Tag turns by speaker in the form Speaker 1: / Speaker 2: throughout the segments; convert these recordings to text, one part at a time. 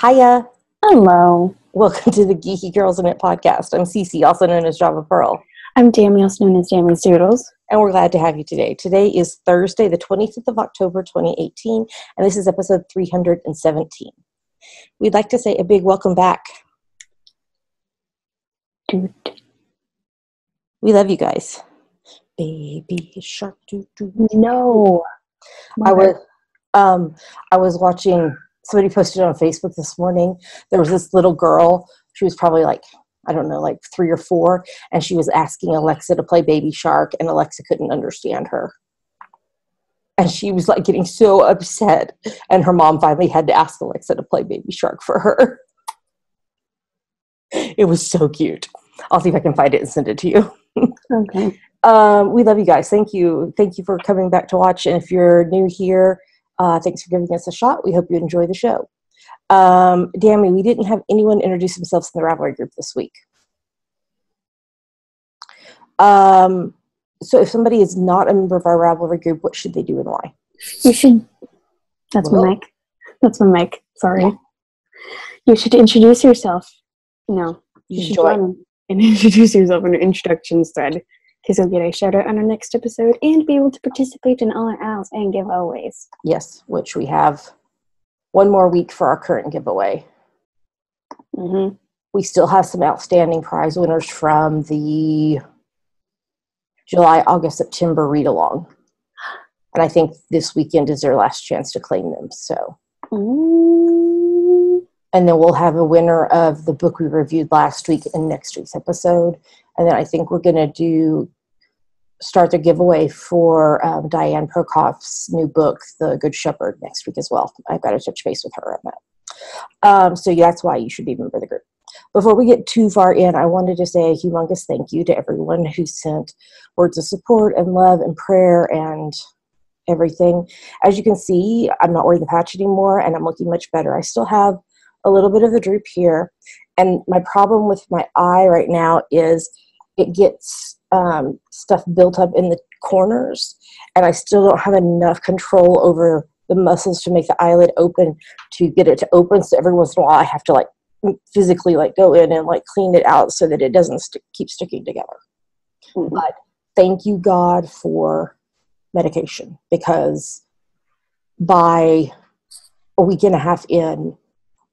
Speaker 1: Hiya.
Speaker 2: Hello.
Speaker 1: Welcome to the Geeky Girls in It podcast. I'm Cece, also known as Java Pearl.
Speaker 2: I'm Dammy, also known as Dammy's Doodles.
Speaker 1: And we're glad to have you today. Today is Thursday, the 25th of October, 2018, and this is episode 317. We'd like to say a big welcome back.
Speaker 2: Dude.
Speaker 1: We love you guys. Baby shark.
Speaker 2: No.
Speaker 1: I was watching, somebody posted on Facebook this morning, there was this little girl, she was probably like 3 or 4, and she was asking Alexa to play Baby Shark, and Alexa couldn't understand her. And she was like getting so upset, and her mom finally had to ask Alexa to play Baby Shark for her. It was so cute. I'll see if I can find it and send it to you.
Speaker 2: Okay.
Speaker 1: We love you guys. Thank you. Thank you for coming back to watch. And if you're new here, thanks for giving us a shot. We hope you enjoy the show. Dammy, we didn't have anyone introduce themselves in the Ravelry group this week. So if somebody is not a member of our Ravelry group, what should they do and why?
Speaker 2: You should... That's my mic. That's my mic. Sorry.
Speaker 1: Yeah.
Speaker 2: You should introduce yourself. No.
Speaker 1: You should join.
Speaker 2: And introduce yourself in your introductions thread, because you'll get a shout out on our next episode and be able to participate in all our owls and giveaways.
Speaker 1: Yes, which we have one more week for our current giveaway.
Speaker 2: Mm-hmm.
Speaker 1: We still have some outstanding prize winners from the July, August, September read-along. And I think this weekend is their last chance to claim them. So, And then we'll have a winner of the book we reviewed last week in next week's episode. And then I think we're going to start the giveaway for Diane Prokoff's new book, The Good Shepherd, next week as well. I've got to touch base with her on that. So that's why you should be a member of the group. Before we get too far in, I wanted to say a humongous thank you to everyone who sent words of support and love and prayer and everything. As you can see, I'm not wearing the patch anymore, and I'm looking much better. I still have a little bit of a droop here, and my problem with my eye right now is it gets stuff built up in the corners, and I still don't have enough control over the muscles to make the eyelid open to get it to open. So every once in a while I have to physically go in and clean it out so that it doesn't keep sticking together. Mm-hmm. But thank you God for medication, because by a week and a half in,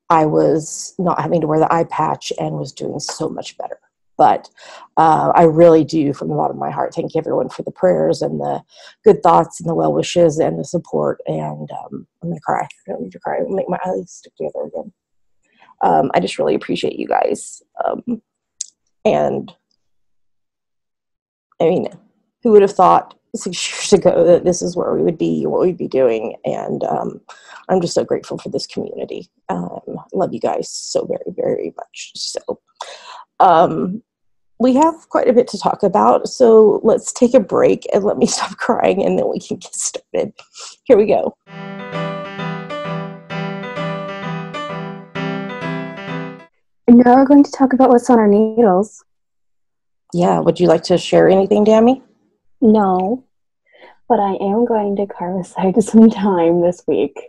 Speaker 1: I was not having to wear the eye patch and was doing so much better. But I really do, from the bottom of my heart, thank everyone for the prayers and the good thoughts and the well wishes and the support. And I'm going to cry. I don't need to cry. It'll make my eyes stick together again. I just really appreciate you guys. And I mean, who would have thought 6 years ago that this is where we would be, what we'd be doing? And I'm just so grateful for this community. Love you guys so very, very much. So we have quite a bit to talk about, so let's take a break and let me stop crying, and then we can get started. Here we go.
Speaker 2: And now we're going to talk about what's on our needles.
Speaker 1: Yeah, would you like to share anything, Dammy?
Speaker 2: No, but I am going to carve aside some time this week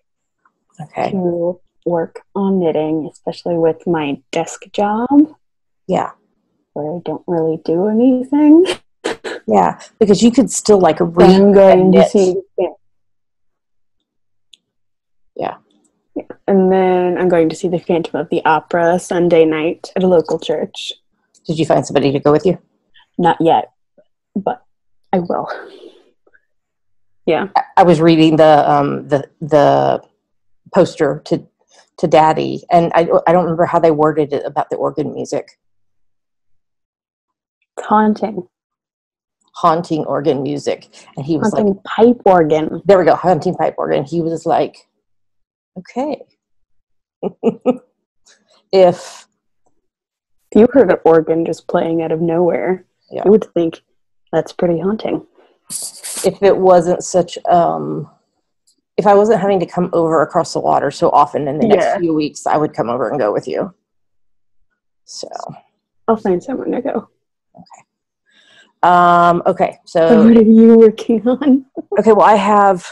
Speaker 2: to work on knitting, especially with my desk job.
Speaker 1: Yeah.
Speaker 2: Where I don't really do anything.
Speaker 1: Yeah, because you could still read
Speaker 2: I'm going to see.
Speaker 1: Yeah.
Speaker 2: And then I'm going to see the Phantom of the Opera Sunday night at a local church.
Speaker 1: Did you find somebody to go with you?
Speaker 2: Not yet, but I will. Yeah.
Speaker 1: I was reading the poster to Daddy, and I don't remember how they worded it about the organ music.
Speaker 2: Haunting
Speaker 1: organ music. And he was
Speaker 2: haunting pipe organ.
Speaker 1: There we go, haunting pipe organ. He was like, okay. If
Speaker 2: you heard an organ just playing out of nowhere, you would think that's pretty haunting.
Speaker 1: If it wasn't such if I wasn't having to come over across the water so often in the next few weeks, I would come over and go with you. So
Speaker 2: I'll find someone to go.
Speaker 1: Okay, so
Speaker 2: what are you working on?
Speaker 1: Okay, well, I have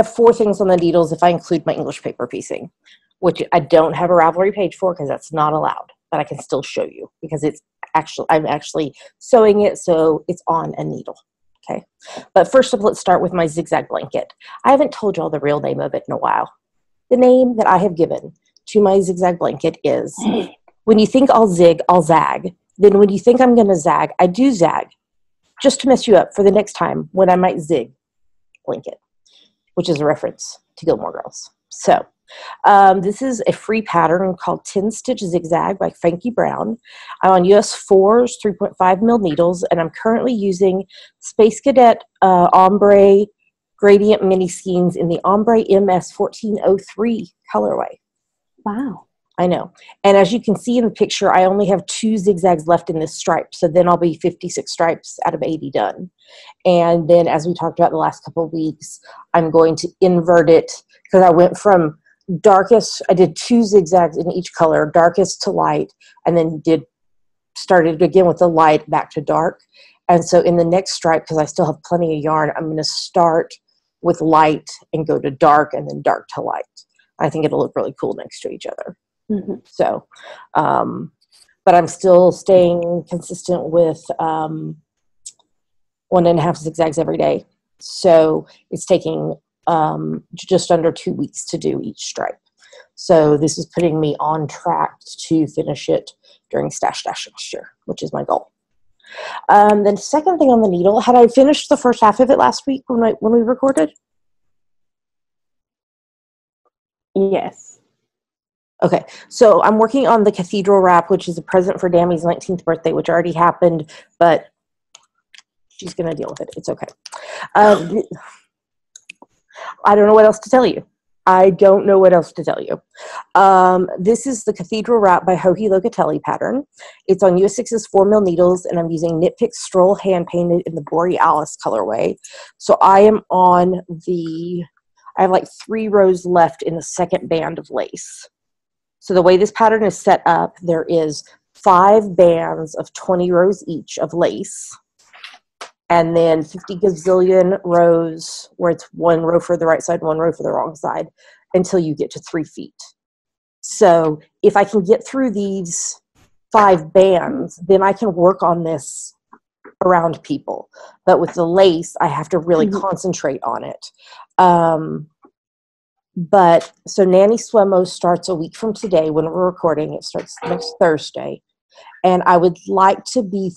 Speaker 1: 4 things on the needles if I include my English paper piecing. which I don't have a Ravelry page for because that's not allowed, but I can still show you because I'm actually sewing it, so it's on a needle. Okay, but first of all, let's start with my zigzag blanket. I haven't told y'all the real name of it in a while. The name that I have given to my zigzag blanket is, when you think I'll zig, I'll zag. Then when you think I'm going to zag, I do zag, just to mess you up for the next time when I might zig blanket, which is a reference to Gilmore Girls. So this is a free pattern called 10 Stitch Zigzag by Frankie Brown. I'm on US 4s 3.5 mil needles, and I'm currently using Space Cadet Ombre Gradient Mini Skeins in the Ombre MS 1403 colorway.
Speaker 2: Wow.
Speaker 1: I know. And as you can see in the picture, I only have 2 zigzags left in this stripe. So then I'll be 56 stripes out of 80 done. And then, as we talked about the last couple of weeks, I'm going to invert it because I went from darkest, I did 2 zigzags in each color, darkest to light, and then started again with the light back to dark. And so in the next stripe, because I still have plenty of yarn, I'm going to start with light and go to dark and then dark to light. I think it'll look really cool next to each other. Mm-hmm. So, but I'm still staying consistent with 1.5 zigzags every day. So it's taking just under 2 weeks to do each stripe. So this is putting me on track to finish it during Stash Dash next year, which is my goal. Then second thing on the needle, had I finished the first half of it last week when we recorded?
Speaker 2: Yes.
Speaker 1: Okay, so I'm working on the cathedral wrap, which is a present for Dammy's 19th birthday, which already happened, but she's going to deal with it. It's okay. I don't know what else to tell you. This is the cathedral wrap by Joji Locatelli pattern. It's on US 6's 4 mil needles, and I'm using Knit Pick Stroll hand painted in the Borealis colorway. So I am on I have like 3 rows left in the second band of lace. So the way this pattern is set up, there is 5 bands of 20 rows each of lace, and then 50 gazillion rows where it's 1 row for the right side, 1 row for the wrong side, until you get to 3 feet. So if I can get through these 5 bands, then I can work on this around people. But with the lace, I have to really concentrate on it. But so Nanny Swemo starts a week from today when we're recording. It starts next Thursday. And I would like to be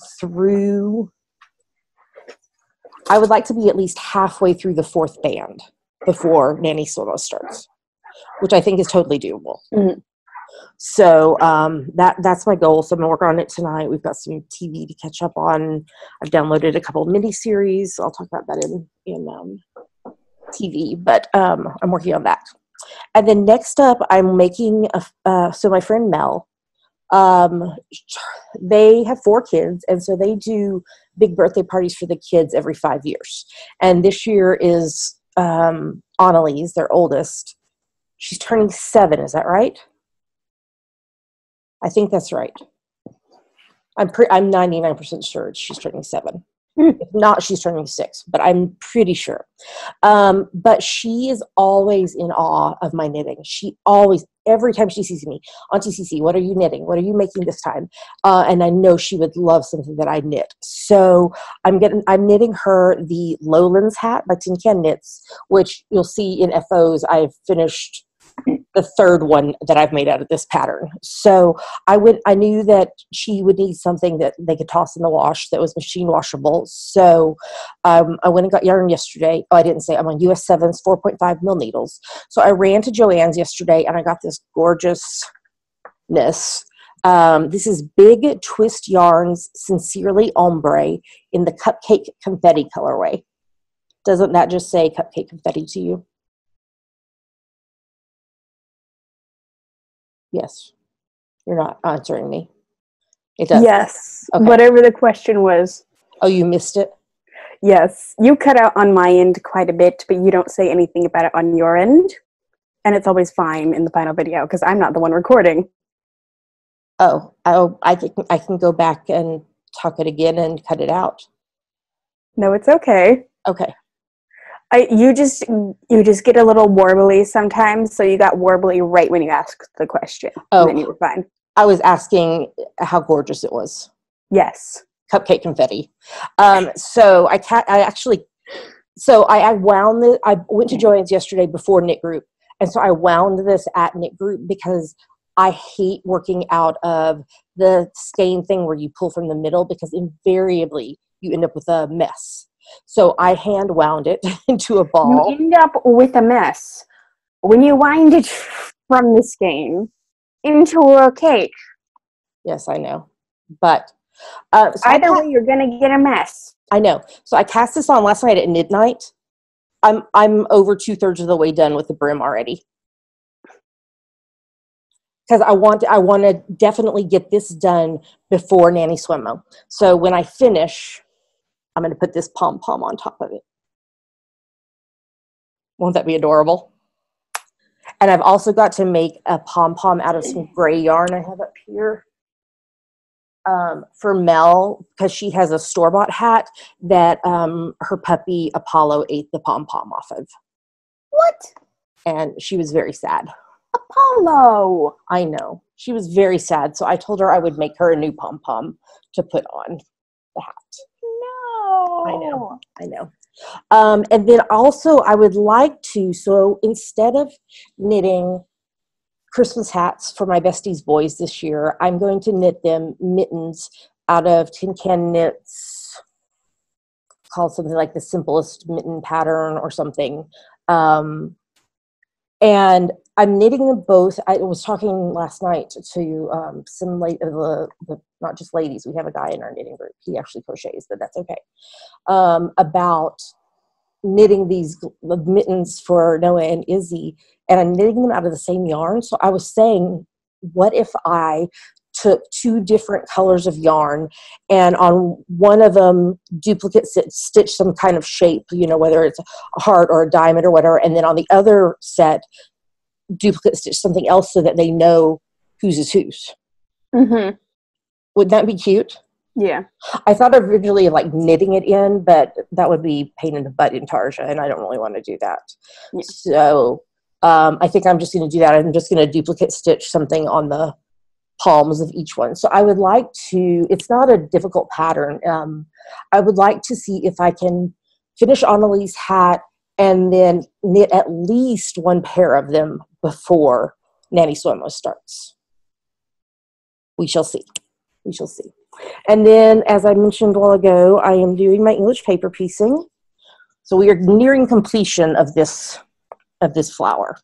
Speaker 1: at least halfway through the 4th band before Nanny Swemo starts, which I think is totally doable. Mm-hmm. So that's my goal. So I'm going to work on it tonight. We've got some TV to catch up on. I've downloaded a couple of mini-series. I'll talk about that in TV, but I'm working on that. And then next up, I'm making so my friend Mel, they have 4 kids, and so they do big birthday parties for the kids every 5 years. And this year is Annalise, their oldest. She's turning 7. Is that right? I think that's right. I'm 99% sure she's turning 7. If not, she's turning 6, but I'm pretty sure. But she is always in awe of my knitting. She always, every time she sees me, Auntie Cece, what are you knitting? What are you making this time? And I know she would love something that I knit. So I'm knitting her the Lowlands hat by Tin Can Knits, which you'll see in FOs. I've finished the 3rd one that I've made out of this pattern. So I knew that she would need something that they could toss in the wash that was machine washable. So I went and got yarn yesterday. Oh, I didn't say. I'm on US 7's 4.5 mil needles. So I ran to Joann's yesterday and I got this gorgeousness. This is Big Twist Yarns Sincerely Ombre in the Cupcake Confetti colorway. Doesn't that just say Cupcake Confetti to you? Yes. You're not answering me. It does.
Speaker 2: Yes. Okay. Whatever the question was.
Speaker 1: Oh, you missed it?
Speaker 2: Yes. You cut out on my end quite a bit, but you don't say anything about it on your end. And it's always fine in the final video because I'm not the one recording.
Speaker 1: Oh, I can go back and talk it again and cut it out.
Speaker 2: No, it's okay.
Speaker 1: Okay.
Speaker 2: You just get a little warbly sometimes, so you got warbly right when you asked the question.
Speaker 1: Oh,
Speaker 2: and then you were fine.
Speaker 1: I was asking how gorgeous it was.
Speaker 2: Yes.
Speaker 1: Cupcake confetti. So I wound it. I went to Joanne's yesterday before knit group, and so I wound this at knit group because I hate working out of the skein thing where you pull from the middle, because invariably you end up with a mess. So I hand wound it into a ball.
Speaker 2: You end up with a mess when you wind it from the skein into a cake.
Speaker 1: Yes, I know. But
Speaker 2: so either way, you're going to get a mess.
Speaker 1: I know. So I cast this on last night at midnight. I'm over 2/3 of the way done with the brim already. Because I want to definitely get this done before Nanny Swimmo. So when I finish, I'm going to put this pom-pom on top of it. Won't that be adorable? And I've also got to make a pom-pom out of some gray yarn I have up here. For Mel, because she has a store-bought hat that her puppy Apollo ate the pom-pom off of.
Speaker 2: What?
Speaker 1: And she was very sad.
Speaker 2: Apollo!
Speaker 1: I know. She was very sad, so I told her I would make her a new pom-pom to put on the hat.
Speaker 2: No!
Speaker 1: I know. And then also I would like to, so instead of knitting Christmas hats for my besties boys this year, I'm going to knit them mittens out of Tin Can Knits, called something like the Simplest Mitten Pattern or something. And I'm knitting them both. I was talking last night to some not just ladies. We have a guy in our knitting group. He actually crochets, but that's okay. About knitting these mittens for Noah and Izzy, and I'm knitting them out of the same yarn. So I was saying, what if I took 2 different colors of yarn, and on one of them duplicate stitch some kind of shape, whether it's a heart or a diamond or whatever, and then on the other set duplicate stitch something else so that they know whose is whose.
Speaker 2: Mm-hmm.
Speaker 1: Would that be cute?
Speaker 2: Yeah.
Speaker 1: I thought originally of like knitting it in, but that would be pain in the butt in Tarja, and I don't really want to do that. Yeah. So I think I'm just going to do that. I'm just going to duplicate stitch something on the palms of each one. So I would like to, it's not a difficult pattern. I would like to see if I can finish Annalie's hat and then knit at least 1 pair of them before Nanny Swimmo starts. We shall see. We shall see. And then, as I mentioned a while ago, I am doing my English paper piecing. So we are nearing completion of this flower.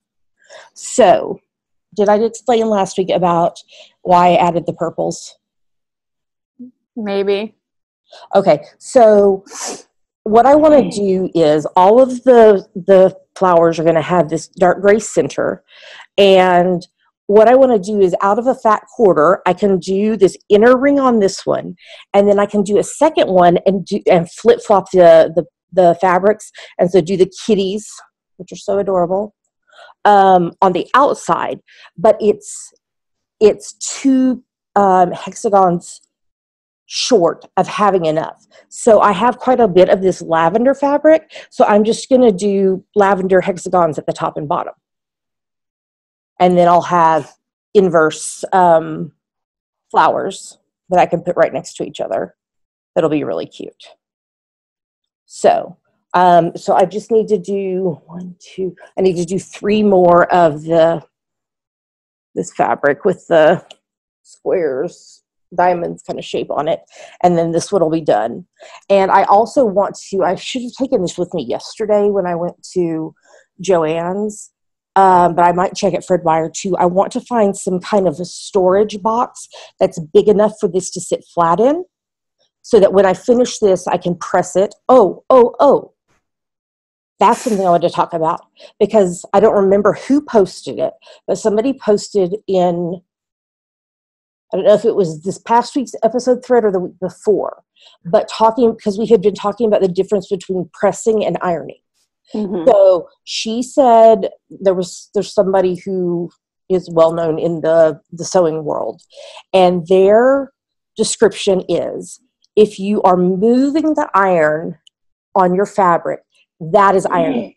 Speaker 1: So, did I explain last week about why I added the purples?
Speaker 2: Maybe.
Speaker 1: Okay, so what I want to do is all of the flowers are going to have this dark gray center, and what I want to do is out of a fat quarter, I can do this inner ring on this one, and then I can do a second one and flip-flop the fabrics, and so do the kitties, which are so adorable, on the outside, but it's 2 hexagons short of having enough. So I have quite a bit of this lavender fabric, so I'm just going to do lavender hexagons at the top and bottom. And then I'll have inverse flowers that I can put right next to each other. That'll be really cute. So I just need to do 3 more of this fabric with the squares, diamonds kind of shape on it, and then this one will be done. And I also want to, I should have taken this with me yesterday when I went to Joann's, but I might check at Fred Meyer too. I want to find some kind of a storage box that's big enough for this to sit flat in, so that when I finish this, I can press it. Oh. That's something I want to talk about, because I don't remember who posted it, but somebody posted in, I don't know if it was this past week's episode thread or the week before, but because we had been talking about the difference between pressing and ironing. Mm-hmm. So she said there's somebody who is well known in the sewing world, and their description is, if you are moving the iron on your fabric, that is ironing.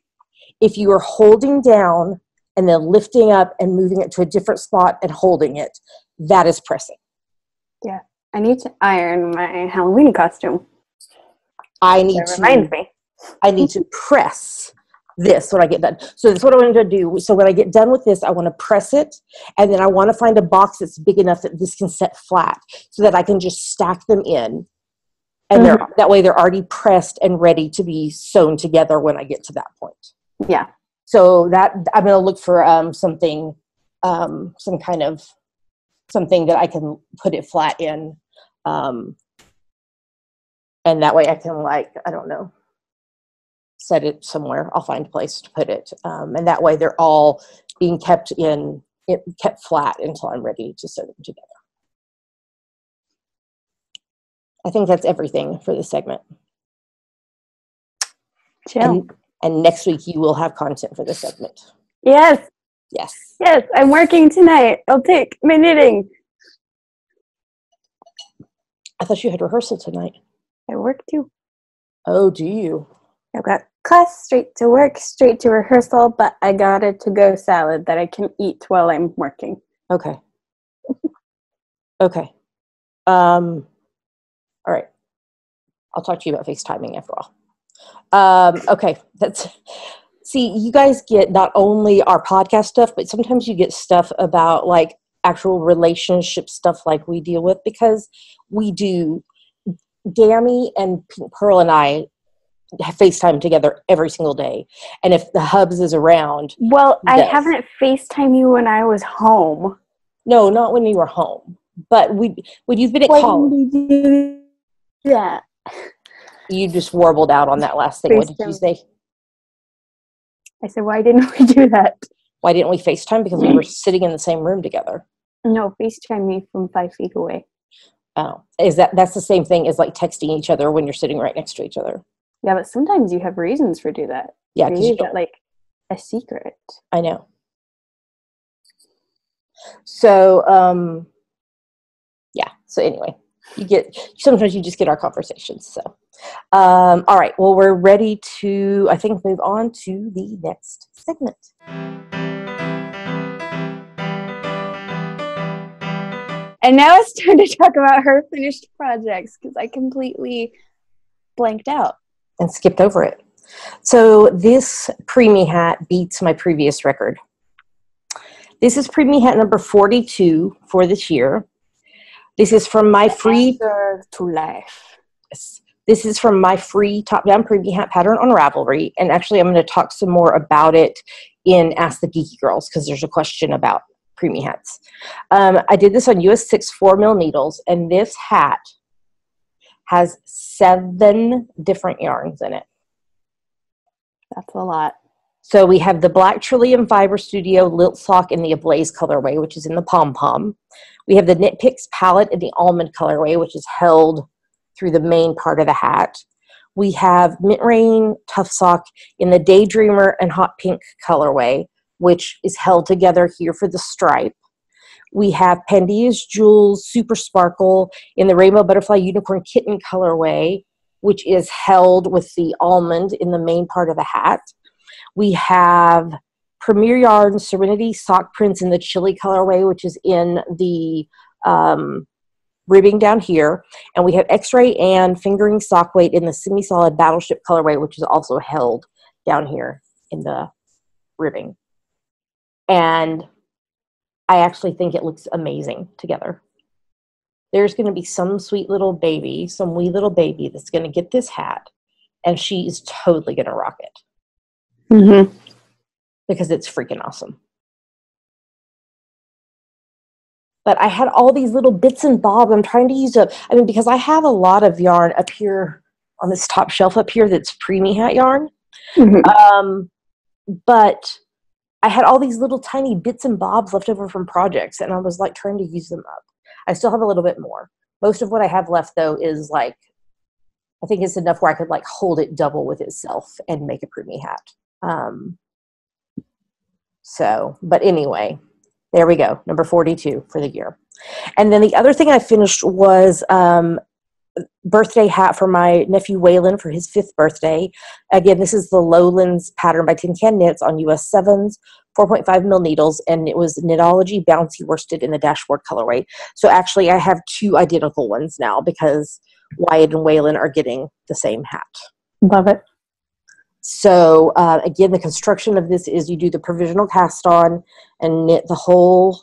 Speaker 1: If you are holding down and then lifting up and moving it to a different spot and holding it, that is pressing.
Speaker 2: Yeah. I need to iron my Halloween costume.
Speaker 1: I need to press this when I get done. So that's what I wanted to do. So when I get done with this, I want to press it, and then I want to find a box that's big enough that this can set flat so that I can just stack them in. And that way they're already pressed and ready to be sewn together when I get to that point.
Speaker 2: Yeah.
Speaker 1: So that I'm going to look for something, some kind of something that I can put it flat in. And that way I can, like, I don't know, set it somewhere. I'll find a place to put it. And that way they're all being kept flat until I'm ready to sew them together. I think that's everything for this segment.
Speaker 2: Chill.
Speaker 1: And next week you will have content for this segment.
Speaker 2: Yes.
Speaker 1: Yes.
Speaker 2: Yes, I'm working tonight. I'll take my knitting.
Speaker 1: I thought you had rehearsal tonight.
Speaker 2: I work too.
Speaker 1: Oh, do you?
Speaker 2: I've got class, straight to work, straight to rehearsal, but I got a to-go salad that I can eat while I'm working.
Speaker 1: Okay. Okay. All right. I'll talk to you about FaceTiming after all. Okay. See, you guys get not only our podcast stuff, but sometimes you get stuff about, like, actual relationship stuff like we deal with, because we do. Dammy and Pink Pearl and I FaceTime together every single day. And if the Hubs is around.
Speaker 2: Well, I haven't FaceTime you when I was home.
Speaker 1: No, not when you were home. But when you've been at college.
Speaker 2: When did you do that?
Speaker 1: You just warbled out on that last thing.
Speaker 2: FaceTime.
Speaker 1: What did you say?
Speaker 2: I said, why didn't we do that?
Speaker 1: Why didn't we FaceTime? Because we were sitting in the same room together.
Speaker 2: No, FaceTime me from 5 feet away.
Speaker 1: Oh, that's the same thing as, like, texting each other when you're sitting right next to each other.
Speaker 2: Yeah, but sometimes you have reasons for do that.
Speaker 1: Yeah, because
Speaker 2: you got, like, a secret.
Speaker 1: I know. So, yeah. So anyway, sometimes you just get our conversations. So, all right. Well, we're ready to, I think, move on to the next segment.
Speaker 2: And now it's time to talk about her finished projects, because I completely blanked out.
Speaker 1: And skipped over it. So this preemie hat beats my previous record. This is preemie hat number 42 for this year. This is from my free
Speaker 2: to life.
Speaker 1: This is from my free top-down preemie hat pattern on Ravelry. And actually, I'm going to talk some more about it in Ask the Geeky Girls, because there's a question about preemie hats. I did this on US 6 4mm needles, and this hat has 7 different yarns in it.
Speaker 2: That's a lot.
Speaker 1: So we have the Black Trillium Fiber Studio Lilt Sock in the Ablaze colorway, which is in the pom-pom. We have the Knit Picks palette in the almond colorway, which is held through the main part of the hat. We have Mint Rain Tough Sock in the Daydreamer and Hot Pink colorway, which is held together here for the stripe. We have Pandia's Jewels Super Sparkle in the Rainbow Butterfly Unicorn Kitten colorway, which is held with the almond in the main part of the hat. We have Premier Yarn Serenity Sock Prints in the Chili colorway, which is in the ribbing down here. And we have X-Ray and Fingering Sock Weight in the Semi-Solid Battleship colorway, which is also held down here in the ribbing. And I actually think it looks amazing together. There's going to be some sweet little baby, some wee little baby that's going to get this hat, and she is totally going to rock it.
Speaker 2: Mm-hmm.
Speaker 1: Because it's freaking awesome. But I had all these little bits and bobs. I'm trying to use because I have a lot of yarn up here on this top shelf up here that's preemie hat yarn. Mm-hmm. But I had all these little tiny bits and bobs left over from projects, and I was, like, trying to use them up. I still have a little bit more. Most of what I have left, though, is, like, I think it's enough where I could, like, hold it double with itself and make a preemie hat. But anyway, there we go. Number 42 for the year. And then the other thing I finished was birthday hat for my nephew Waylon for his 5th birthday. Again, this is the Lowlands pattern by Tin Can Knits on US 7s, 4.5 mil needles, and it was Knitology Bouncy worsted in the dashboard colorway. So actually I have 2 identical ones now because Wyatt and Waylon are getting the same hat.
Speaker 2: Love it.
Speaker 1: So again, the construction of this is you do the provisional cast on and knit the whole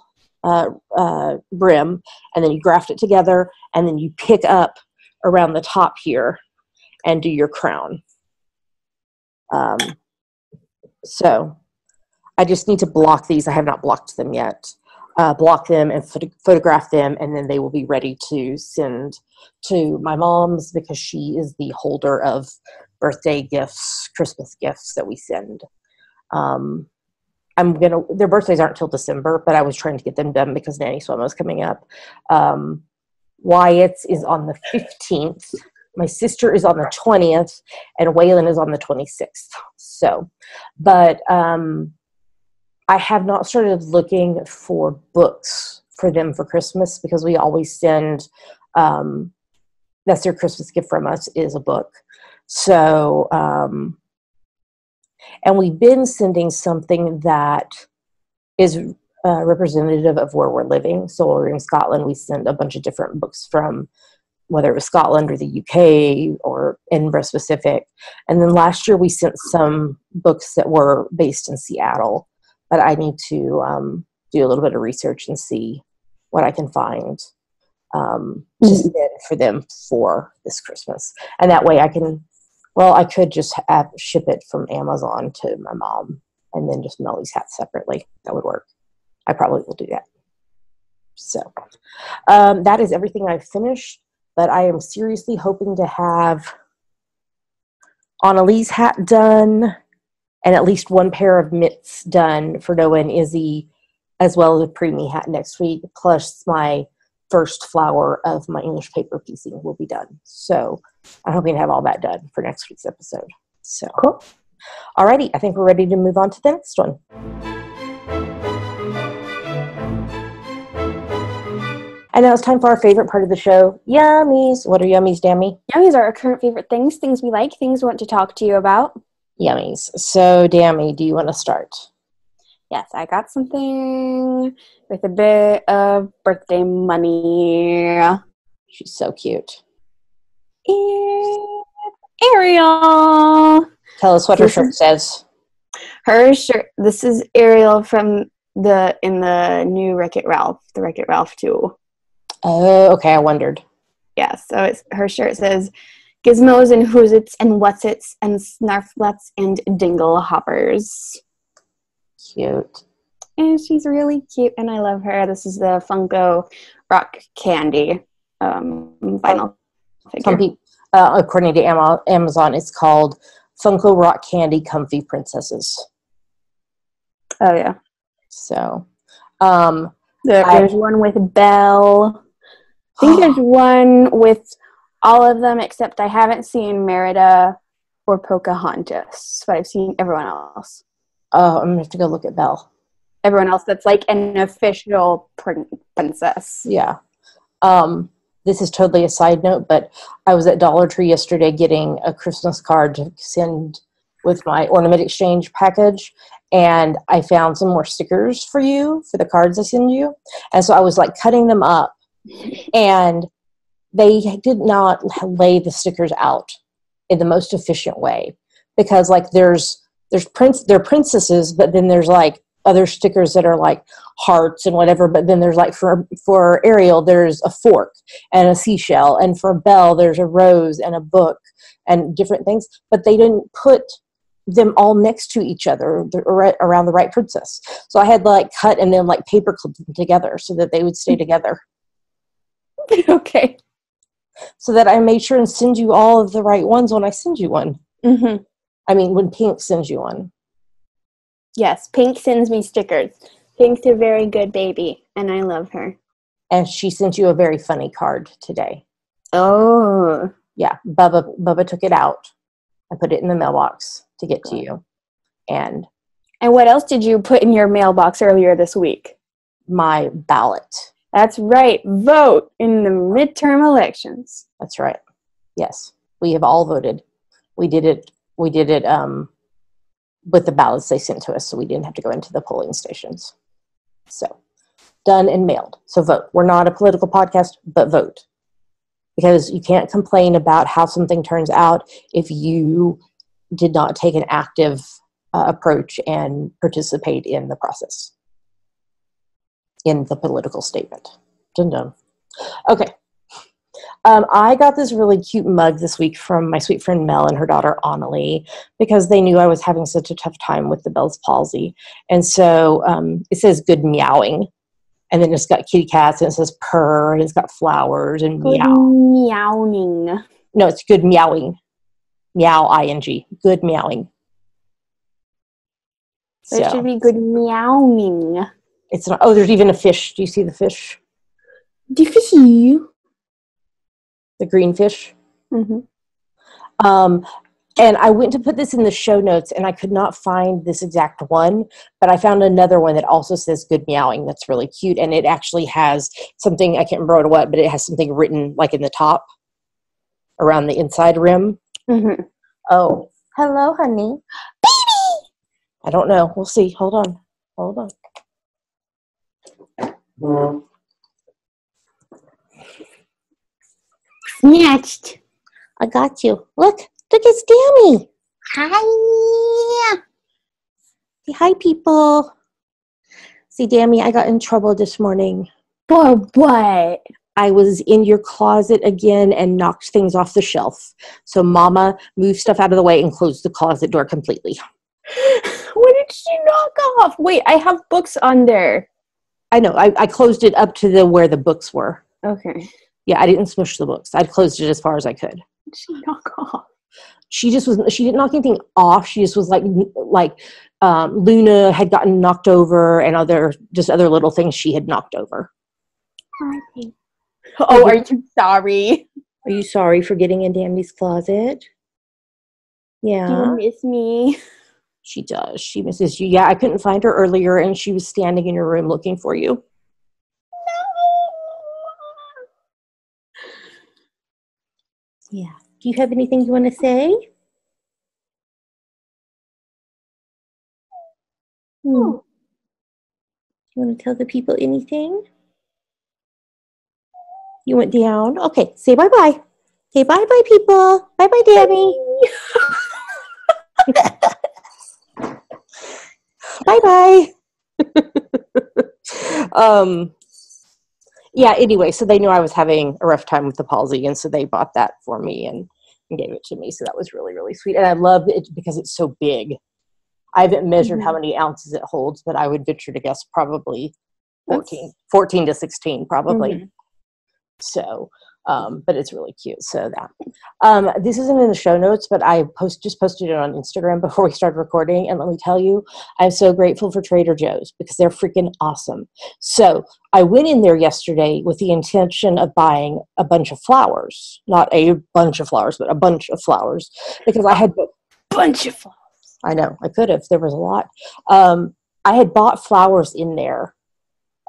Speaker 1: brim, and then you graft it together, and then you pick up around the top here and do your crown. So I just need to block these. I have not blocked them yet. Block them and photograph them, and then they will be ready to send to my mom's because she is the holder of birthday gifts, Christmas gifts that we send. Their birthdays aren't till December, but I was trying to get them done because Nanny Swim was coming up. Wyatt's is on the 15th. My sister is on the 20th, and Waylon is on the 26th. So, but I have not started looking for books for them for Christmas because we always send, that's their Christmas gift from us, is a book. So, and we've been sending something that is representative of where we're living. So we're in Scotland, we send a bunch of different books from whether it was Scotland or the UK or Edinburgh specific. And then last year we sent some books that were based in Seattle, but I need to do a little bit of research and see what I can find to send for them for this Christmas. And that way I could just ship it from Amazon to my mom and then just mail these hats separately. That would work. I probably will do that. So that is everything I've finished, but I am seriously hoping to have Annalise hat done and at least 1 pair of mitts done for Noah and Izzy, as well as a preemie hat next week, plus my first flower of my English paper piecing will be done. So I'm hoping to have all that done for next week's episode. So cool. Alrighty, I think we're ready to move on to the next one. And now it's time for our favorite part of the show, Yummies. What are Yummies, Dammy?
Speaker 2: Yummies are our current favorite things we like, things we want to talk to you about.
Speaker 1: Yummies. So, Dammy, do you want to start?
Speaker 2: Yes, I got something with a bit of birthday money.
Speaker 1: She's so cute.
Speaker 2: Ariel.
Speaker 1: Tell us what her shirt says.
Speaker 2: Her shirt, this is Ariel from in the new Wreck-It Ralph, the Wreck-It Ralph 2.
Speaker 1: Oh, okay, I wondered.
Speaker 2: Yeah, so her shirt says, Gizmos and Who's-Its and What's-Its and Snarflets and Dingle Hoppers.
Speaker 1: Cute.
Speaker 2: And she's really cute, and I love her. This is the Funko Rock Candy vinyl figure.
Speaker 1: According to Amazon, it's called Funko Rock Candy Comfy Princesses.
Speaker 2: Oh, yeah.
Speaker 1: So,
Speaker 2: there's one with Belle. I think there's one with all of them, except I haven't seen Merida or Pocahontas, but I've seen everyone else.
Speaker 1: Oh, I'm going to have to go look at Belle.
Speaker 2: Everyone else that's like an official princess.
Speaker 1: Yeah. This is totally a side note, but I was at Dollar Tree yesterday getting a Christmas card to send with my ornament exchange package, and I found some more stickers for you, for the cards I send you. And so I was like cutting them up, and they did not lay the stickers out in the most efficient way, because like they're princesses, but then there's like other stickers that are like hearts and whatever, but then there's like for Ariel there's a fork and a seashell, and for Belle there's a rose and a book and different things, but they didn't put them all next to each other around the right princess. So I had to like cut and then like paper clip them together so that they would stay together.
Speaker 2: Okay.
Speaker 1: So that I made sure and send you all of the right ones when I send you one.
Speaker 2: Mm-hmm.
Speaker 1: I mean, when Pink sends you one.
Speaker 2: Yes, Pink sends me stickers. Pink's a very good baby, and I love her.
Speaker 1: And she sent you a very funny card today.
Speaker 2: Oh.
Speaker 1: Yeah, Bubba took it out and put it in the mailbox to get to you. And
Speaker 2: what else did you put in your mailbox earlier this week?
Speaker 1: My ballot.
Speaker 2: That's right. Vote in the midterm elections.
Speaker 1: That's right. Yes. We have all voted. We did it with the ballots they sent to us, so we didn't have to go into the polling stations. So, done and mailed. So vote. We're not a political podcast, but vote. Because you can't complain about how something turns out if you did not take an active approach and participate in the process, in the political statement. Dun dun. Okay. I got this really cute mug this week from my sweet friend Mel and her daughter Annalie, because they knew I was having such a tough time with the Bell's palsy. And so it says good meowing. And then it's got kitty cats, and it says purr, and it's got flowers and
Speaker 2: Good
Speaker 1: meow.
Speaker 2: meowing.
Speaker 1: No, it's good meowing. Meow, ing. Good meowing.
Speaker 2: There should be good meowing.
Speaker 1: It's not. Oh, there's even a fish. Do you see the fish?
Speaker 2: The fishy.
Speaker 1: The green fish?
Speaker 2: Mm-hmm.
Speaker 1: And I went to put this in the show notes, and I could not find this exact one, but I found another one that also says good meowing. That's really cute. And it actually has something, I can't remember what, but it has something written like in the top around the inside rim.
Speaker 2: Mm-hmm.
Speaker 1: Oh, hello, honey. Baby! I don't know. We'll see. Hold on.
Speaker 2: Snatched.
Speaker 1: I got you. Look, it's Dammy.
Speaker 2: Hi.
Speaker 1: Say hi, people. See, Dammy, I got in trouble this morning.
Speaker 2: For what?
Speaker 1: I was in your closet again and knocked things off the shelf. So Mama moved stuff out of the way and closed the closet door completely.
Speaker 2: What did she knock off? Wait, I have books on there.
Speaker 1: I know. I closed it up to where the books were.
Speaker 2: Okay.
Speaker 1: Yeah, I didn't smush the books. I closed it as far as I could.
Speaker 2: What did she knock off?
Speaker 1: She didn't knock anything off. She just was like Luna had gotten knocked over, and other little things she had knocked over.
Speaker 2: Oh, are you sorry?
Speaker 1: Are you sorry for getting in Dammy's closet? Yeah.
Speaker 2: Do you miss me?
Speaker 1: She does. She misses you. Yeah, I couldn't find her earlier, and she was standing in your room looking for you. No. Yeah. Do you have anything you want to say? You want to tell the people anything? You went down? Okay, say bye-bye. Say bye-bye, people. Bye-bye, Dammy. Bye-bye. Yeah, anyway, so they knew I was having a rough time with the palsy, and so they bought that for me and gave it to me. So that was really, really sweet. And I love it because it's so big. I haven't measured how many ounces it holds, but I would venture to guess probably 14 to 16, probably. Mm-hmm. So, but it's really cute. So that this isn't in the show notes, but I just posted it on Instagram before we started recording. And let me tell you, I'm so grateful for Trader Joe's because they're freaking awesome. So I went in there yesterday with the intention of buying a bunch of flowers, not a bunch of flowers, but a bunch of flowers, because I had a bunch of flowers. I know I could have. There was a lot. I had bought flowers in there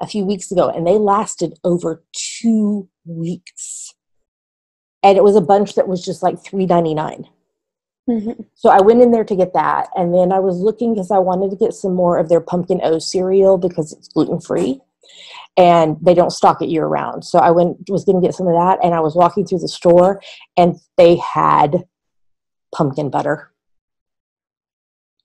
Speaker 1: a few weeks ago, and they lasted over 2 weeks. And it was a bunch that was just like $3.99. Mm-hmm. So I went in there to get that, and then I was looking because I wanted to get some more of their pumpkin O cereal because it's gluten-free, and they don't stock it year-round. So I was going to get some of that, and I was walking through the store, and they had pumpkin butter.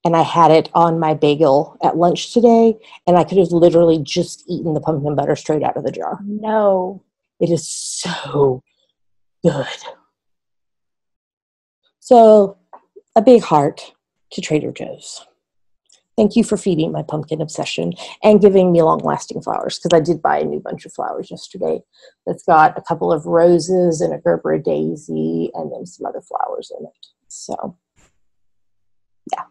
Speaker 1: And I had it on my bagel at lunch today, and I could have literally just eaten the pumpkin butter straight out of the jar.
Speaker 2: No.
Speaker 1: It is so good. So, a big heart to Trader Joe's. Thank you for feeding my pumpkin obsession and giving me long-lasting flowers, because I did buy a new bunch of flowers yesterday that's got a couple of roses and a Gerber daisy and then some other flowers in it. So, yeah.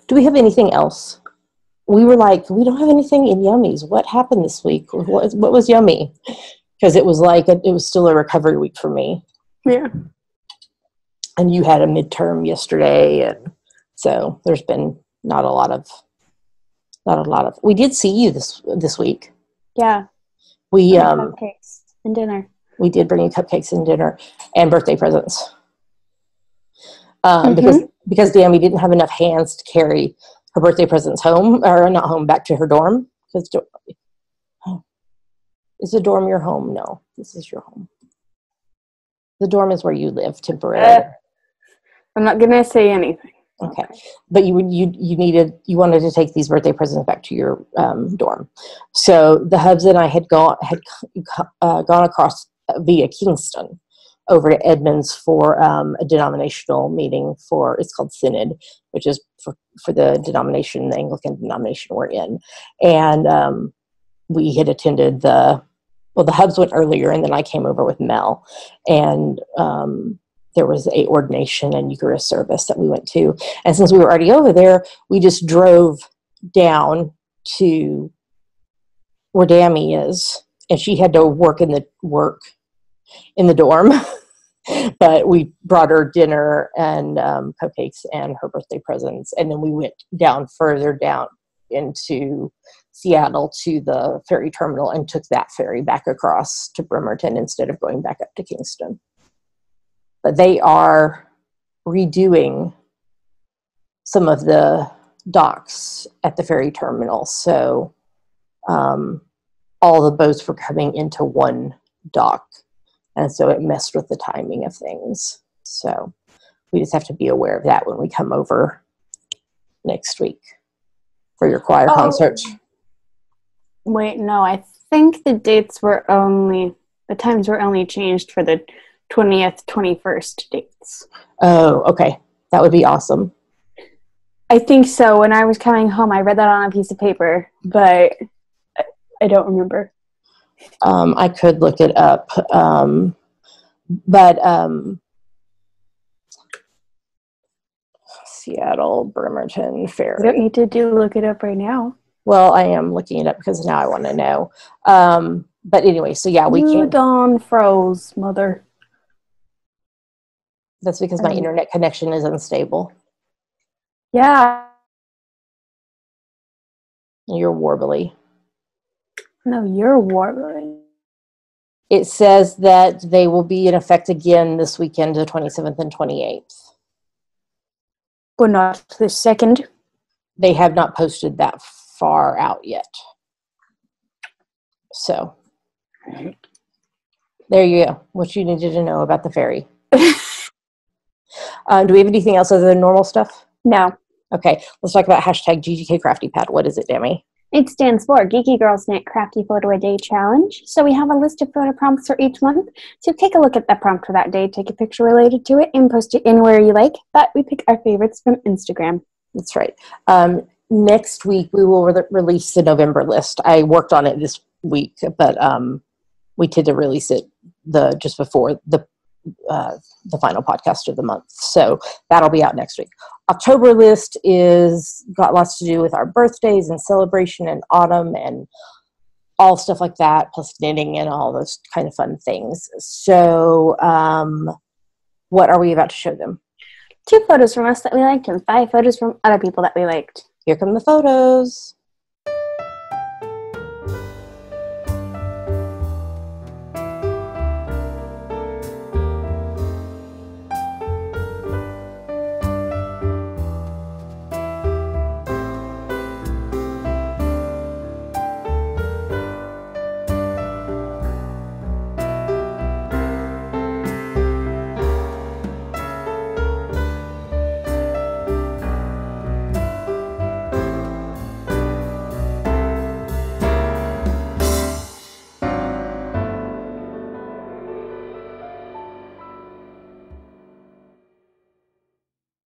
Speaker 1: Do we have anything else? We were like, we don't have anything in Yummies. What happened this week? What was Yummy? Because it was like, it was still a recovery week for me.
Speaker 2: Yeah.
Speaker 1: And you had a midterm yesterday. And so there's been not a lot of, we did see you this week.
Speaker 2: Yeah.
Speaker 1: We
Speaker 2: cupcakes and dinner.
Speaker 1: We did bring you cupcakes and dinner and birthday presents. Because Dammy didn't have enough hands to carry her birthday presents home, or not home, back to her dorm. Because is the dorm your home? No, this is your home. The dorm is where you live temporarily.
Speaker 2: I'm not gonna say anything.
Speaker 1: Okay, but you wanted to take these birthday presents back to your dorm. So the Hubs and I had gone across via Kingston over to Edmonds for a denominational meeting for, it's called Synod, which is for the denomination, the Anglican denomination we're in. And we had attended the Hubs went earlier, and then I came over with Mel. And there was a ordination and Eucharist service that we went to. And since we were already over there, we just drove down to where Dammy is. And she had to work in the dorm. But we brought her dinner and cupcakes and her birthday presents. And then we went further down into Seattle to the ferry terminal and took that ferry back across to Bremerton instead of going back up to Kingston. But they are redoing some of the docks at the ferry terminal. So all the boats were coming into one dock. And so it messed with the timing of things. So we just have to be aware of that when we come over next week for your choir concert.
Speaker 2: Wait, no, I think the times were only changed for the 20th, 21st dates.
Speaker 1: Oh, okay. That would be awesome.
Speaker 2: I think so. When I was coming home, I read that on a piece of paper, but I don't remember.
Speaker 1: I could look it up. But Seattle, Bremerton Ferry.
Speaker 2: You don't need to look it up right now.
Speaker 1: Well, I am looking it up because now I want to know. But anyway, so yeah,
Speaker 2: Dawn froze, mother.
Speaker 1: That's because my internet connection is unstable.
Speaker 2: Yeah.
Speaker 1: You're warbly.
Speaker 2: No, you're warbly.
Speaker 1: It says that they will be in effect again this weekend, the 27th and 28th.
Speaker 2: But not the 2nd.
Speaker 1: They have not posted that far out yet. So, there you go. What you needed to know about the ferry. Do we have anything else other than normal stuff?
Speaker 2: No.
Speaker 1: Okay, let's talk about hashtag GGK Crafty Pad. What is it, Dammy?
Speaker 2: It stands for Geeky Girls Knit Crafty Photo a Day Challenge. So we have a list of photo prompts for each month. So take a look at that prompt for that day, take a picture related to it, and post it anywhere you like. But we pick our favorites from Instagram.
Speaker 1: That's right. Next week, we will release the November list. I worked on it this week, but we tend to release it just before the final podcast of the month. So that'll be out next week. October list is got lots to do with our birthdays and celebration and autumn and all stuff like that, plus knitting and all those kind of fun things. So what are we about to show them?
Speaker 2: 2 photos from us that we liked and 5 photos from other people that we liked.
Speaker 1: Here come the photos.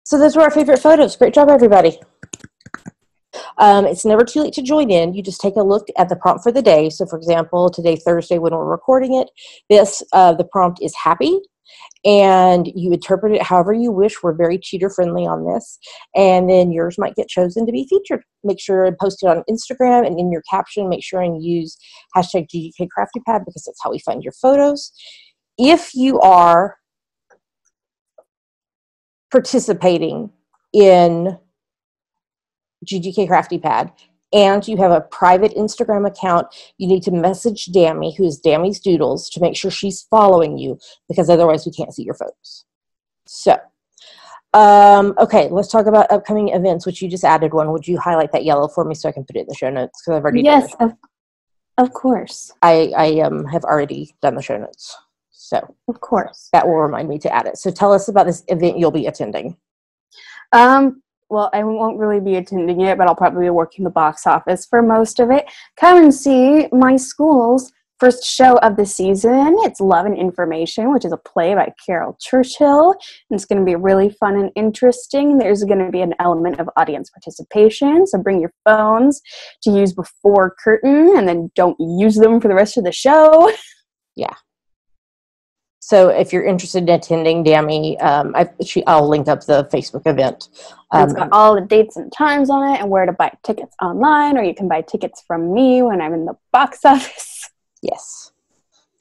Speaker 1: So those were our favorite photos. Great job, everybody. It's never too late to join in. You just take a look at the prompt for the day. So, for example, today, Thursday, when we're recording it, the prompt is happy, and you interpret it however you wish. We're very cheater-friendly on this, and then yours might get chosen to be featured. Make sure and post it on Instagram, and in your caption, make sure and use hashtag GGK Crafty Pad because that's how we find your photos. If you are participating in GGK Crafty Pad and you have a private Instagram account, you need to message Dammy, who's Dammy's Doodles, to make sure she's following you, because otherwise we can't see your photos. So, okay, let's talk about upcoming events, which you just added one. Would you highlight that yellow for me so I can put it in the show notes? Because I've already done
Speaker 2: Yes, of course.
Speaker 1: I have already done the show notes. So,
Speaker 2: of course.
Speaker 1: That will remind me to add it. So tell us about this event you'll be attending.
Speaker 2: Well, I won't really be attending it, but I'll probably be working the box office for most of it. Come and see my school's first show of the season. It's Love and Information, which is a play by Carol Churchill. And it's going to be really fun and interesting. There's going to be an element of audience participation, so bring your phones to use before curtain, and then don't use them for the rest of the show.
Speaker 1: Yeah. So if you're interested in attending, Dammy, I'll link up the Facebook event.
Speaker 2: It's got all the dates and times on it and where to buy tickets online, or you can buy tickets from me when I'm in the box office.
Speaker 1: Yes.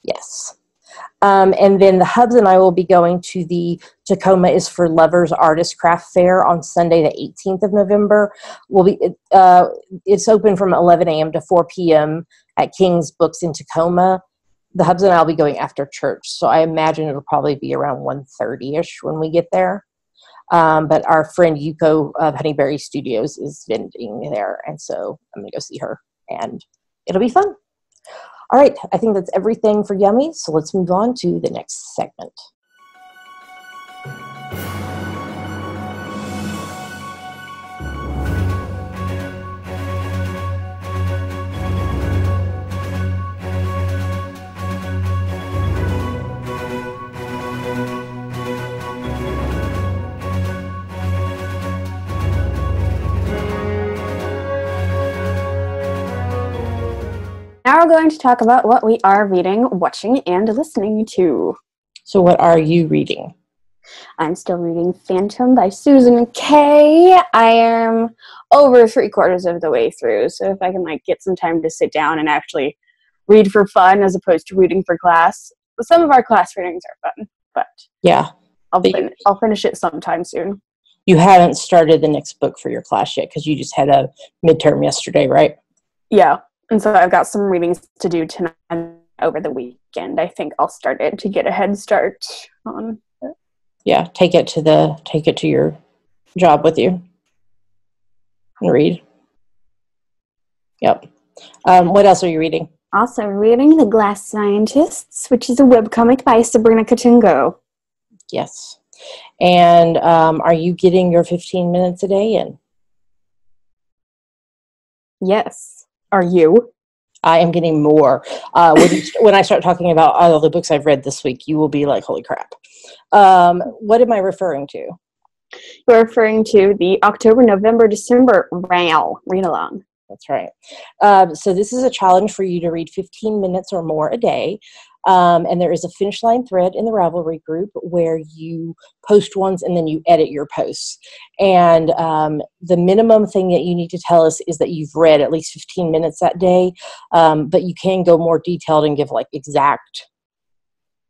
Speaker 1: Yes. And then the Hubs and I will be going to the Tacoma is for Lovers Artist Craft Fair on Sunday, the 18th of November. It's open from 11 a.m. to 4 p.m. at King's Books in Tacoma. The Hubs and I will be going after church, so I imagine it'll probably be around 1:30ish when we get there. But our friend Yuko of Honeyberry Studios is vending there, and so I'm going to go see her, and it'll be fun. All right, I think that's everything for Yummy, so let's move on to the next segment.
Speaker 2: Now we're going to talk about what we are reading, watching, and listening to.
Speaker 1: So what are you reading?
Speaker 2: I'm still reading Phantom by Susan Kay. I am over 3/4 of the way through, so if I can get some time to sit down and actually read for fun as opposed to reading for class. Some of our class readings are fun, but
Speaker 1: yeah,
Speaker 2: I'll finish it sometime soon.
Speaker 1: You haven't started the next book for your class yet because you just had a midterm yesterday, right?
Speaker 2: Yeah. And so I've got some readings to do tonight and over the weekend. I think I'll start it to get a head start on it.
Speaker 1: Yeah, take it to your job with you and read. Yep. What else are you reading?
Speaker 2: Also reading The Glass Scientists, which is a webcomic by Sabrina Katungo.
Speaker 1: Yes. And are you getting your 15 minutes a day in?
Speaker 2: Yes. Are you?
Speaker 1: I am getting more. When I start talking about all the books I've read this week, you will be like, holy crap. What am I referring to?
Speaker 2: You're referring to the October, November, December read along.
Speaker 1: That's right. So this is a challenge for you to read 15 minutes or more a day. And there is a finish line thread in the Ravelry group where you post ones and then you edit your posts. And the minimum thing that you need to tell us is that you've read at least 15 minutes that day. But you can go more detailed and give exact,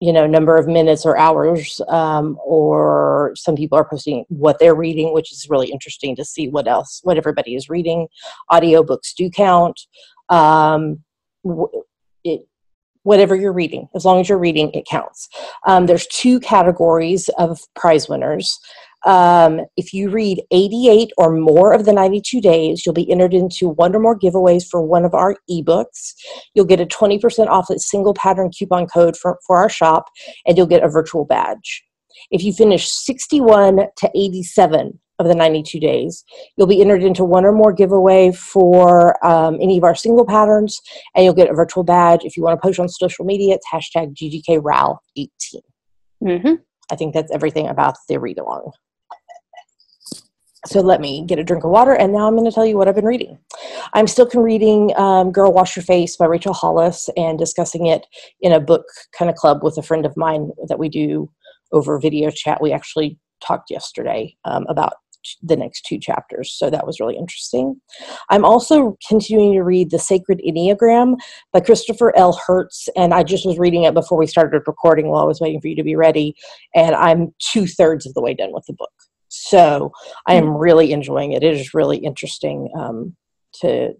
Speaker 1: number of minutes or hours. Or some people are posting what they're reading, which is really interesting to see what everybody is reading. Audiobooks do count. Whatever you're reading, as long as you're reading, it counts. There's 2 categories of prize winners. If you read 88 or more of the 92 days, you'll be entered into 1 or more giveaways for one of our ebooks. You'll get a 20% off a single pattern coupon code for our shop, and you'll get a virtual badge. If you finish 61 to 87 of the 92 days, you'll be entered into 1 or more giveaway for any of our single patterns, and you'll get a virtual badge. If you want to post on social media, it's #GGKRAL18.
Speaker 2: Mm-hmm.
Speaker 1: I think that's everything about the read along. So let me get a drink of water, and now I'm going to tell you what I've been reading. I'm still reading Girl Wash Your Face by Rachel Hollis and discussing it in a book kind of club with a friend of mine that we do over video chat. We actually talked yesterday about the next 2 chapters, so that was really interesting. I'm also continuing to read The Sacred Enneagram by Christopher L. Hertz, and I just was reading it before we started recording while I was waiting for you to be ready, and I'm 2/3 of the way done with the book. So I am really enjoying it. It is really interesting to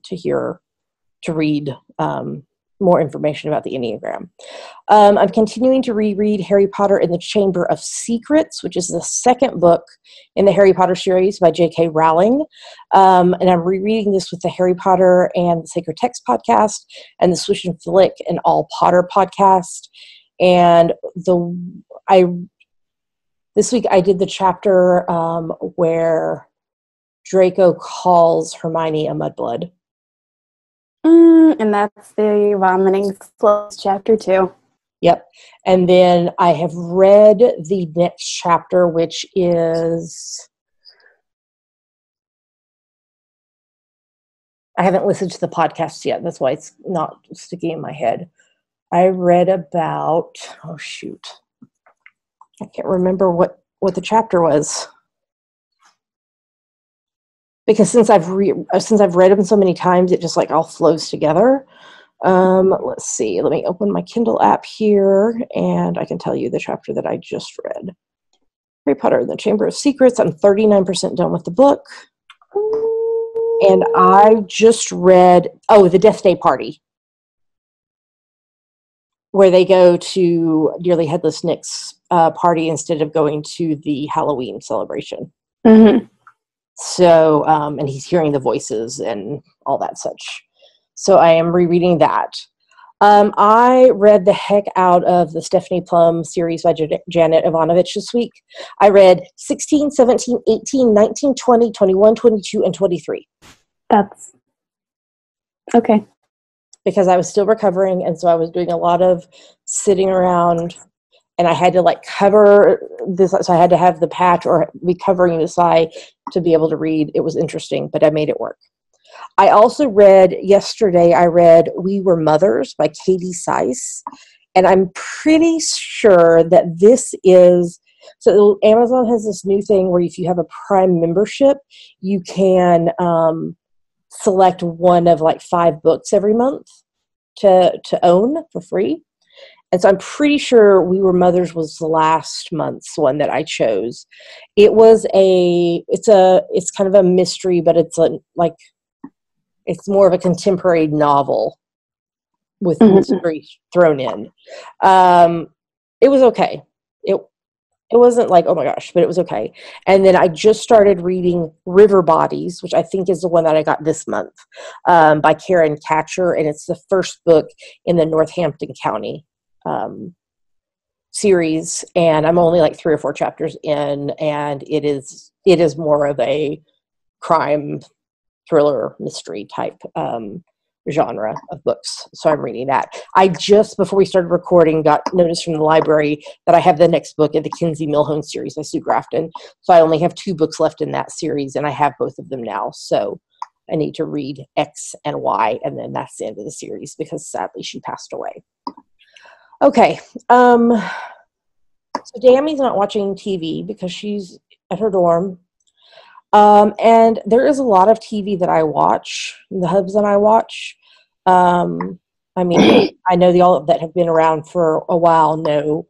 Speaker 1: read more information about the Enneagram. I'm continuing to reread Harry Potter and the Chamber of Secrets, which is the second book in the Harry Potter series by J.K. Rowling. And I'm rereading this with the Harry Potter and the Sacred Text podcast and the Swish and Flick and All Potter podcast. And this week I did the chapter where Draco calls Hermione a mudblood.
Speaker 2: And that's the Vomiting Flows chapter 2.
Speaker 1: Yep. And then I have read the next chapter, which is... I haven't listened to the podcast yet. That's why it's not sticking in my head. I read about... Oh, shoot. I can't remember what the chapter was. Because since I've read them so many times, it just like all flows together. Let's see. Let me open my Kindle app here, and I can tell you the chapter that I just read. Harry Potter and the Chamber of Secrets. I'm 39% done with the book. And I just read, The Death Day Party, where they go to Nearly Headless Nick's party instead of going to the Halloween celebration.
Speaker 2: Mm-hmm.
Speaker 1: So, and he's hearing the voices and all that such. So I am rereading that. I read the heck out of the Stephanie Plum series by Janet Ivanovich this week. I read 16, 17, 18, 19, 20, 21, 22, and 23.
Speaker 2: That's okay.
Speaker 1: Because I was still recovering, and so I was doing a lot of sitting around, and I had to like cover this, so I had to have the patch or be covering this eye to be able to read. It was interesting, but I made it work. I also read yesterday, We Were Mothers by Katie Seiss, and I'm pretty sure that this is, so Amazon has this new thing where if you have a Prime membership, you can select one of like 5 books every month to own for free. And so I'm pretty sure We Were Mothers was the last month's one that I chose. It's kind of a mystery, but it's it's more of a contemporary novel with mystery thrown in. It was okay. It wasn't like, oh my gosh, but it was okay. And then I just started reading River Bodies, which I think is the one that I got this month, by Karen Catcher, and it's the first book in the Northampton County series, and I'm only like 3 or 4 chapters in, and it is more of a crime thriller mystery type genre of books. So I'm reading that. I just, before we started recording, got notice from the library that I have the next book in the Kinsey Milhone series by Sue Grafton. So I only have 2 books left in that series, and I have both of them now. So I need to read X and Y, and then that's the end of the series, because sadly she passed away. Okay. So Dammy's not watching TV because she's at her dorm. And there is a lot of TV that I watch, the hubs that I watch. I mean, I know all that have been around for a while know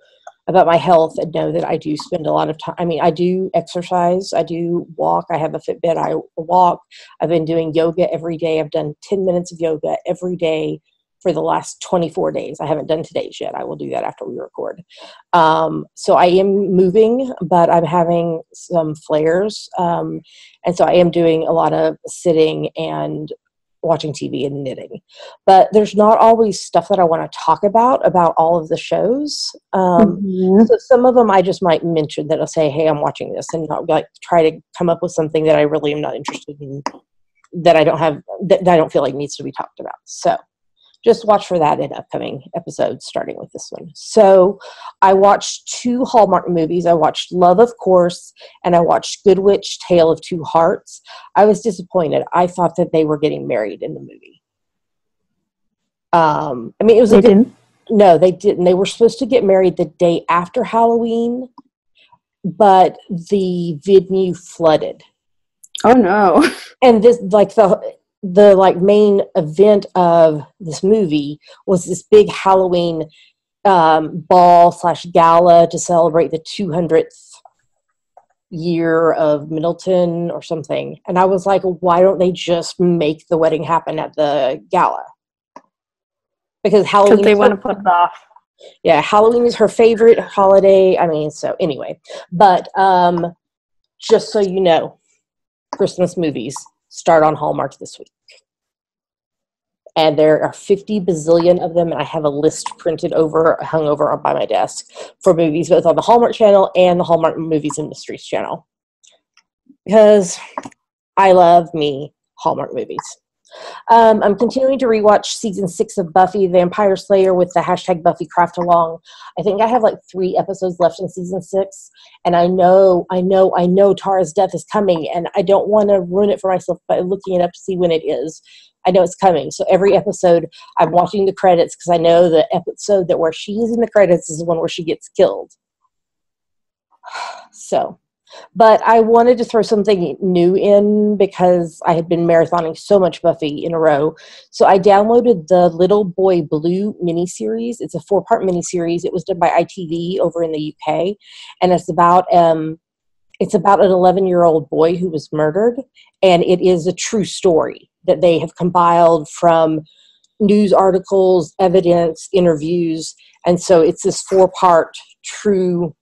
Speaker 1: about my health and know that I do spend a lot of time. I mean, I do exercise, I do walk, I have a Fitbit, I walk. I've been doing yoga every day. I've done 10 minutes of yoga every day for the last 24 days. I haven't done today's yet. I will do that after we record. So I am moving, but I'm having some flares. And so I am doing a lot of sitting and watching TV and knitting. But there's not always stuff that I want to talk about all of the shows. So some of them I just might mention that I'll say, hey, I'm watching this, and not like try to come up with something that I really am not interested in, that I don't feel like needs to be talked about. So just watch for that in upcoming episodes, starting with this one. So I watched 2 Hallmark movies. I watched Love, of course, and I watched Good Witch, Tale of Two Hearts. I was disappointed. I thought that they were getting married in the movie. I mean, it was No, they didn't. They were supposed to get married the day after Halloween, but the venue flooded.
Speaker 2: Oh no!
Speaker 1: And this, like the like main event of this movie was this big Halloween ball / gala to celebrate the 200th year of Middleton or something. And I was like, why don't they just make the wedding happen at the gala? Because Halloween,
Speaker 2: they want to put it off.
Speaker 1: Yeah, Halloween is her favorite holiday. I mean, so anyway, but just so you know, Christmas movies start on Hallmark this week. And there are 50 bazillion of them, and I have a list hung over by my desk for movies, both on the Hallmark channel and the Hallmark Movies and Mysteries channel. Because I love me Hallmark movies. I'm continuing to rewatch season 6 of Buffy the Vampire Slayer with the hashtag Buffy Craft Along. I think I have like 3 episodes left in season 6, and I know Tara's death is coming, and I don't want to ruin it for myself by looking it up to see when it is. I know it's coming, so every episode I'm watching the credits because I know the episode that where she is in the credits is the one where she gets killed. So. But I wanted to throw something new in because I had been marathoning so much Buffy in a row. So I downloaded the Little Boy Blue miniseries. It's a 4-part miniseries. It was done by ITV over in the UK. And it's about an 11-year-old boy who was murdered. And it is a true story that they have compiled from news articles, evidence, interviews. And so it's this 4-part true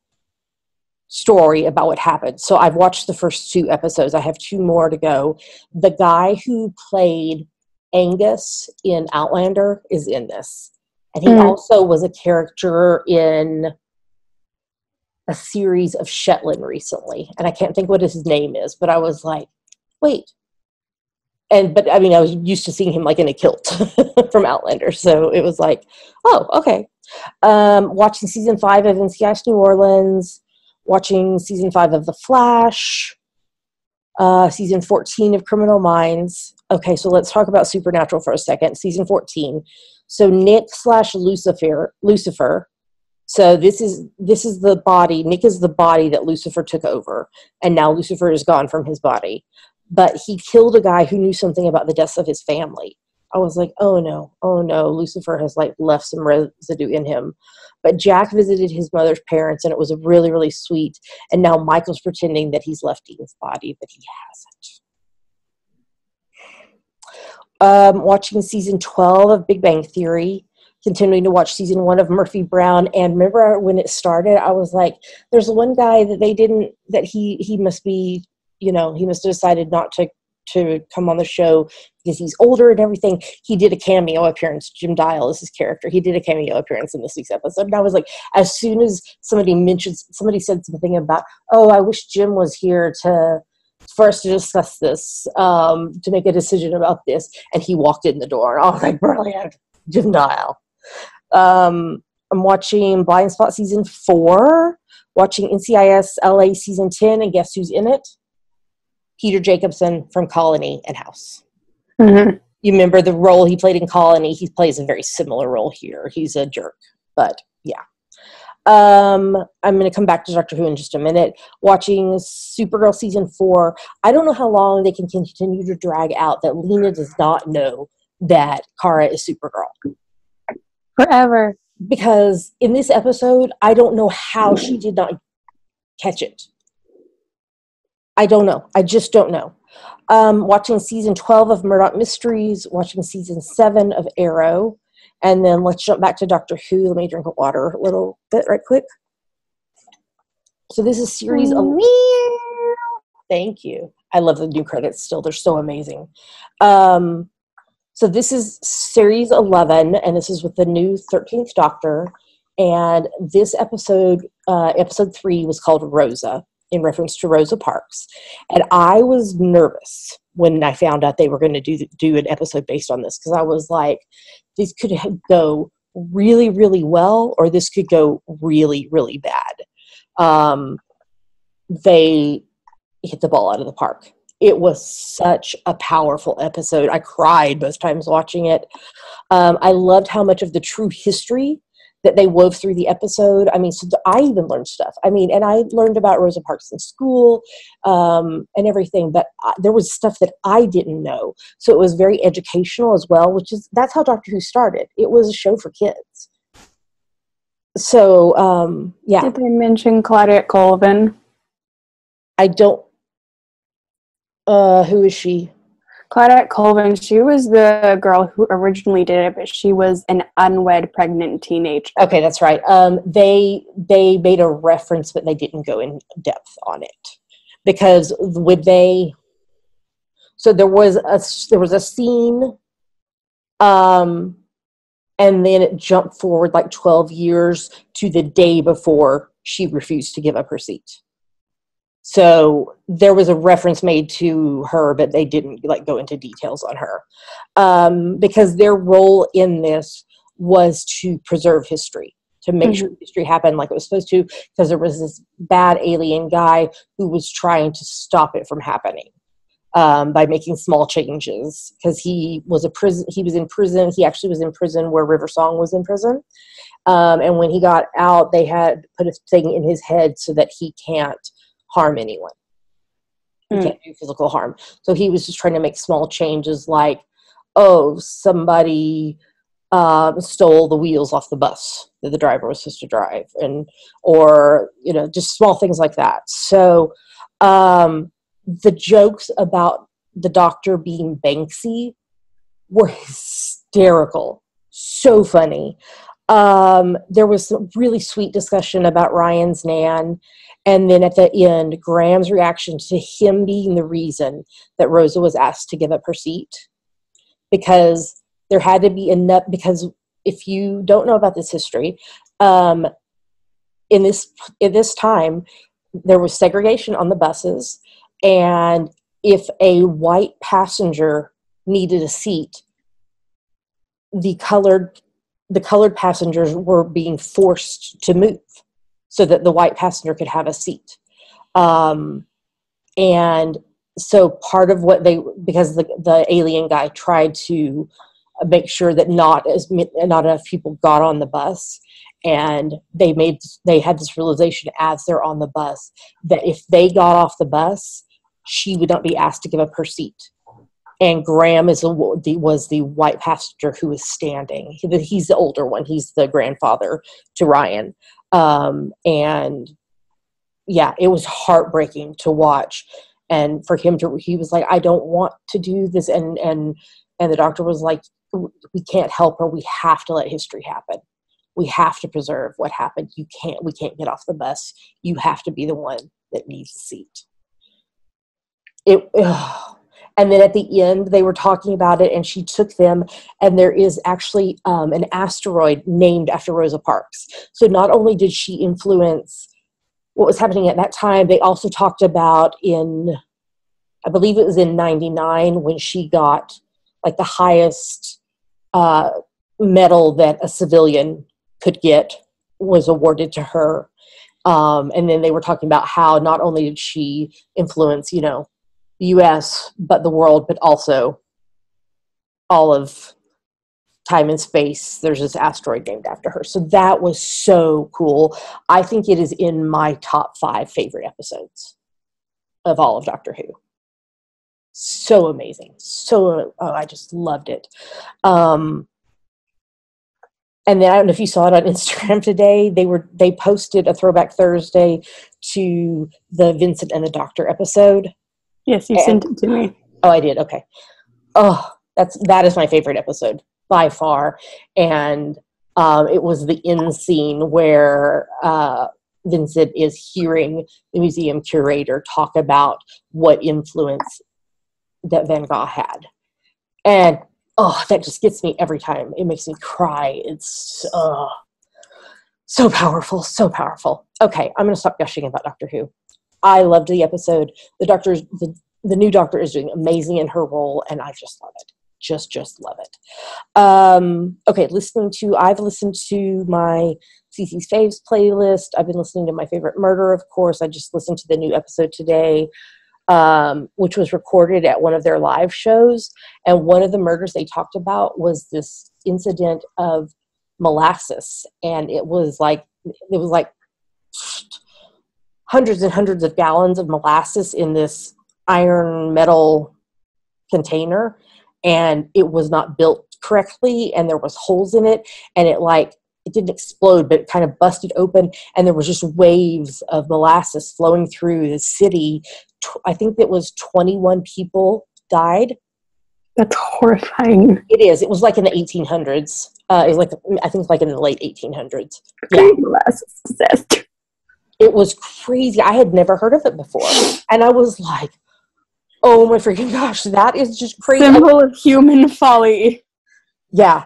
Speaker 1: story about what happened. So I've watched the first 2 episodes. I have 2 more to go. The guy who played Angus in Outlander is in this. And he also was a character in a series of Shetland recently. And I can't think what his name is, but I was like, wait. But I mean, I was used to seeing him like in a kilt from Outlander. So it was like, oh, okay. Watching season 5 of NCIS New Orleans. Watching season 5 of The Flash, season 14 of Criminal Minds. Okay, so let's talk about Supernatural for a second. Season 14. So Nick/Lucifer. So this is the body. Nick is the body that Lucifer took over, and now Lucifer is gone from his body. But he killed a guy who knew something about the deaths of his family. I was like, oh no, Lucifer has like left some residue in him. But Jack visited his mother's parents, and it was really, really sweet. And now Michael's pretending that he's left Dean's body, but he hasn't. Watching season 12 of Big Bang Theory. Continuing to watch season 1 of Murphy Brown. And remember when it started, I was like, there's one guy that he must be, he must have decided not to come on the show because he's older and everything. He did a cameo appearance. Jim Dial is his character. He did a cameo appearance in this week's episode. And I was like, as soon as somebody said something about, oh, I wish Jim was here for us to discuss this, to make a decision about this. And he walked in the door. And I was like, brilliant. Jim Dial. I'm watching Blind Spot season 4, watching NCIS LA season 10, and guess who's in it? Peter Jacobson from Colony and House. Mm-hmm. You remember the role he played in Colony? He plays a very similar role here. He's a jerk, but yeah. I'm going to come back to Doctor Who in just a minute. Watching Supergirl season 4. I don't know how long they can continue to drag out that Lena does not know that Kara is Supergirl.
Speaker 2: Forever.
Speaker 1: Because in this episode, I don't know how she did not catch it. I don't know. I just don't know. Watching season 12 of Murdoch Mysteries, watching season 7 of Arrow, and then let's jump back to Doctor Who. Let me drink of water a little bit right quick. So this is series 11. Thank you. I love the new credits still. They're so amazing. So this is series 11, and this is with the new 13th Doctor. And this episode, episode 3, was called Rosa, in reference to Rosa Parks. And I was nervous when I found out they were going to do an episode based on this, because I was like, this could go really, really well, or this could go really, really bad. They hit the ball out of the park. It was such a powerful episode. I cried both times watching it. I loved how much of the true history that they wove through the episode. I mean, so I even learned stuff. I mean, and I learned about Rosa Parks in school and everything, but there was stuff that I didn't know. So it was very educational as well, that's how Doctor Who started. It was a show for kids. So, yeah.
Speaker 2: Did they mention Claudette Colvin?
Speaker 1: I don't, who is she?
Speaker 2: Claudette Colvin, she was the girl who originally did it, but she was an unwed pregnant teenager.
Speaker 1: Okay, that's right. They made a reference, but they didn't go in depth on it because so there was a scene, and then it jumped forward like 12 years to the day before she refused to give up her seat. So there was a reference made to her, but they didn't like go into details on her, because their role in this was to preserve history, to make sure history happened like it was supposed to, because there was this bad alien guy who was trying to stop it from happening, by making small changes, because he was in prison. He actually was in prison where River Song was in prison. And when he got out, they had put a thing in his head so that he can't harm anyone. He can't do physical harm. So he was just trying to make small changes like, oh, somebody stole the wheels off the bus that the driver was supposed to drive, or just small things like that. So the jokes about the doctor being Banksy were hysterical. So funny. There was some really sweet discussion about Ryan's Nan. And then at the end, Graham's reaction to him being the reason that Rosa was asked to give up her seat. Because there had to be enough, because if you don't know about this history, in this time, there was segregation on the buses. And if a white passenger needed a seat, the colored passengers were being forced to move so that the white passenger could have a seat. And so part of what because the alien guy tried to make sure that not enough people got on the bus, and they had this realization as they're on the bus that if they got off the bus, she would not be asked to give up her seat. And Graham was the white passenger who was standing. He's the older one. He's the grandfather to Ryan. And yeah, it was heartbreaking to watch. And for him he was like, I don't want to do this. And the doctor was like, we can't help her. We have to let history happen. We have to preserve what happened. We can't get off the bus. You have to be the one that needs a seat. And then at the end, they were talking about it, and she took them, and there is actually an asteroid named after Rosa Parks. So not only did she influence what was happening at that time, they also talked about I believe it was in 99, when she got like the highest medal that a civilian could get was awarded to her. And then they were talking about how not only did she influence, U.S., but the world, but also all of time and space. There's this asteroid named after her. So that was so cool. I think it is in my top 5 favorite episodes of all of Doctor Who. So amazing. I just loved it. And then I don't know if you saw it on Instagram today. They posted a Throwback Thursday to the Vincent and the Doctor episode.
Speaker 2: Yes, you sent it to me.
Speaker 1: Oh, I did. Okay. Oh, that is my favorite episode by far. And it was the end scene where Vincent is hearing the museum curator talk about what influence that Van Gogh had. And that just gets me every time. It makes me cry. It's so powerful, so powerful. Okay, I'm going to stop gushing about Doctor Who. I loved the episode. The new Doctor is doing amazing in her role, and I just love it. Just love it. Okay, I've listened to my CC's Faves playlist. I've been listening to My Favorite Murder, of course. I just listened to the new episode today, which was recorded at one of their live shows. And one of the murders they talked about was this incident of molasses. And it was like hundreds and hundreds of gallons of molasses in this iron metal container, and it was not built correctly, and there was holes in it, and it like it didn't explode, but it kind of busted open, and there was just waves of molasses flowing through the city. I think it was 21 people died.
Speaker 2: That's horrifying.
Speaker 1: It is. It was like in the 1800s. It was like, I think like in the late 1800s.
Speaker 2: Yeah. Molasses disaster.
Speaker 1: It was crazy. I had never heard of it before. And I was like, oh my freaking gosh, that is just crazy.
Speaker 2: Symbol of human folly.
Speaker 1: Yeah.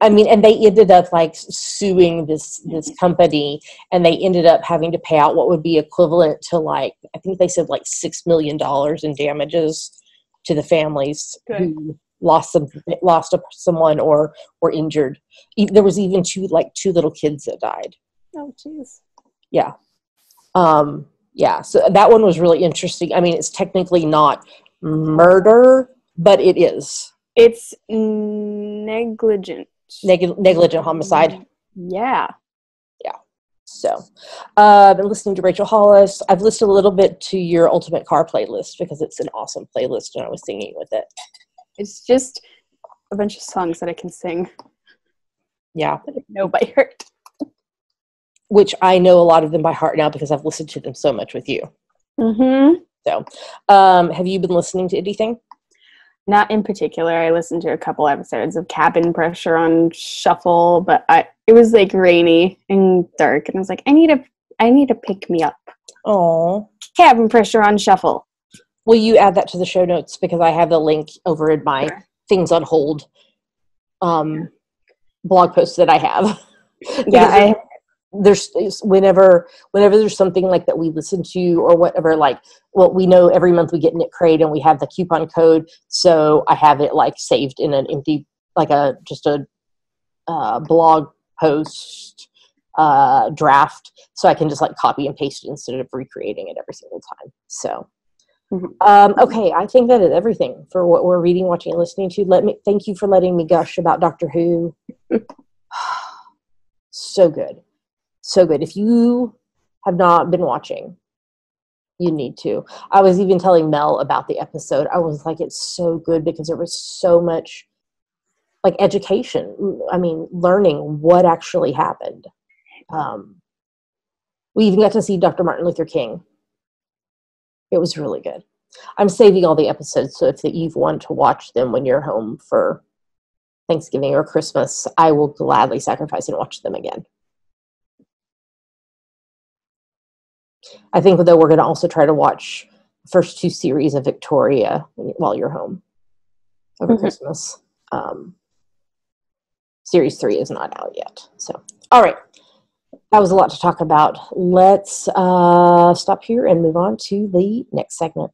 Speaker 1: I mean, and they ended up like suing this company, and they ended up having to pay out what would be equivalent to like, I think they said like $6 million in damages to the families who lost someone or were injured. There was even two little kids that died.
Speaker 2: Oh, jeez.
Speaker 1: Yeah. Yeah. So that one was really interesting. I mean, it's technically not murder, but it is.
Speaker 2: It's negligent.
Speaker 1: Negligent homicide.
Speaker 2: Yeah.
Speaker 1: Yeah. So, I've been listening to Rachel Hollis. I've listened a little bit to your Ultimate Car playlist because it's an awesome playlist, and I was singing with it.
Speaker 2: It's just a bunch of songs that I can sing.
Speaker 1: Yeah.
Speaker 2: That I know by heart.
Speaker 1: Which I know a lot of them by heart now because I've listened to them so much with you.
Speaker 2: Mm-hmm.
Speaker 1: So, have you been listening to anything?
Speaker 2: Not in particular. I listened to a couple episodes of Cabin Pressure on shuffle, but it was like rainy and dark, and I was like, I need to pick me up.
Speaker 1: Oh,
Speaker 2: Cabin Pressure on shuffle.
Speaker 1: Will you add that to the show notes, because I have the link over in my things on hold blog post that I have.
Speaker 2: Yeah,
Speaker 1: there's whenever there's something like that we listen to or whatever, like, well, we know every month we get Knit Crate and we have the coupon code, so I have it like saved in an empty, like just a blog post draft, so I can just like copy and paste it instead of recreating it every single time. So okay, I think that is everything for what we're reading, watching, and listening to. Thank you for letting me gush about Doctor Who. So good. So good. If you have not been watching, you need to. I was even telling Mel about the episode. I was like, it's so good because there was so much like education. I mean, learning what actually happened. We even got to see Dr. Martin Luther King. It was really good. I'm saving all the episodes, so if you want to watch them when you're home for Thanksgiving or Christmas, I will gladly sacrifice and watch them again. I think, though, we're going to also try to watch the first 2 series of Victoria while you're home over Christmas. Series 3 is not out yet. So, all right. That was a lot to talk about. Let's stop here and move on to the next segment.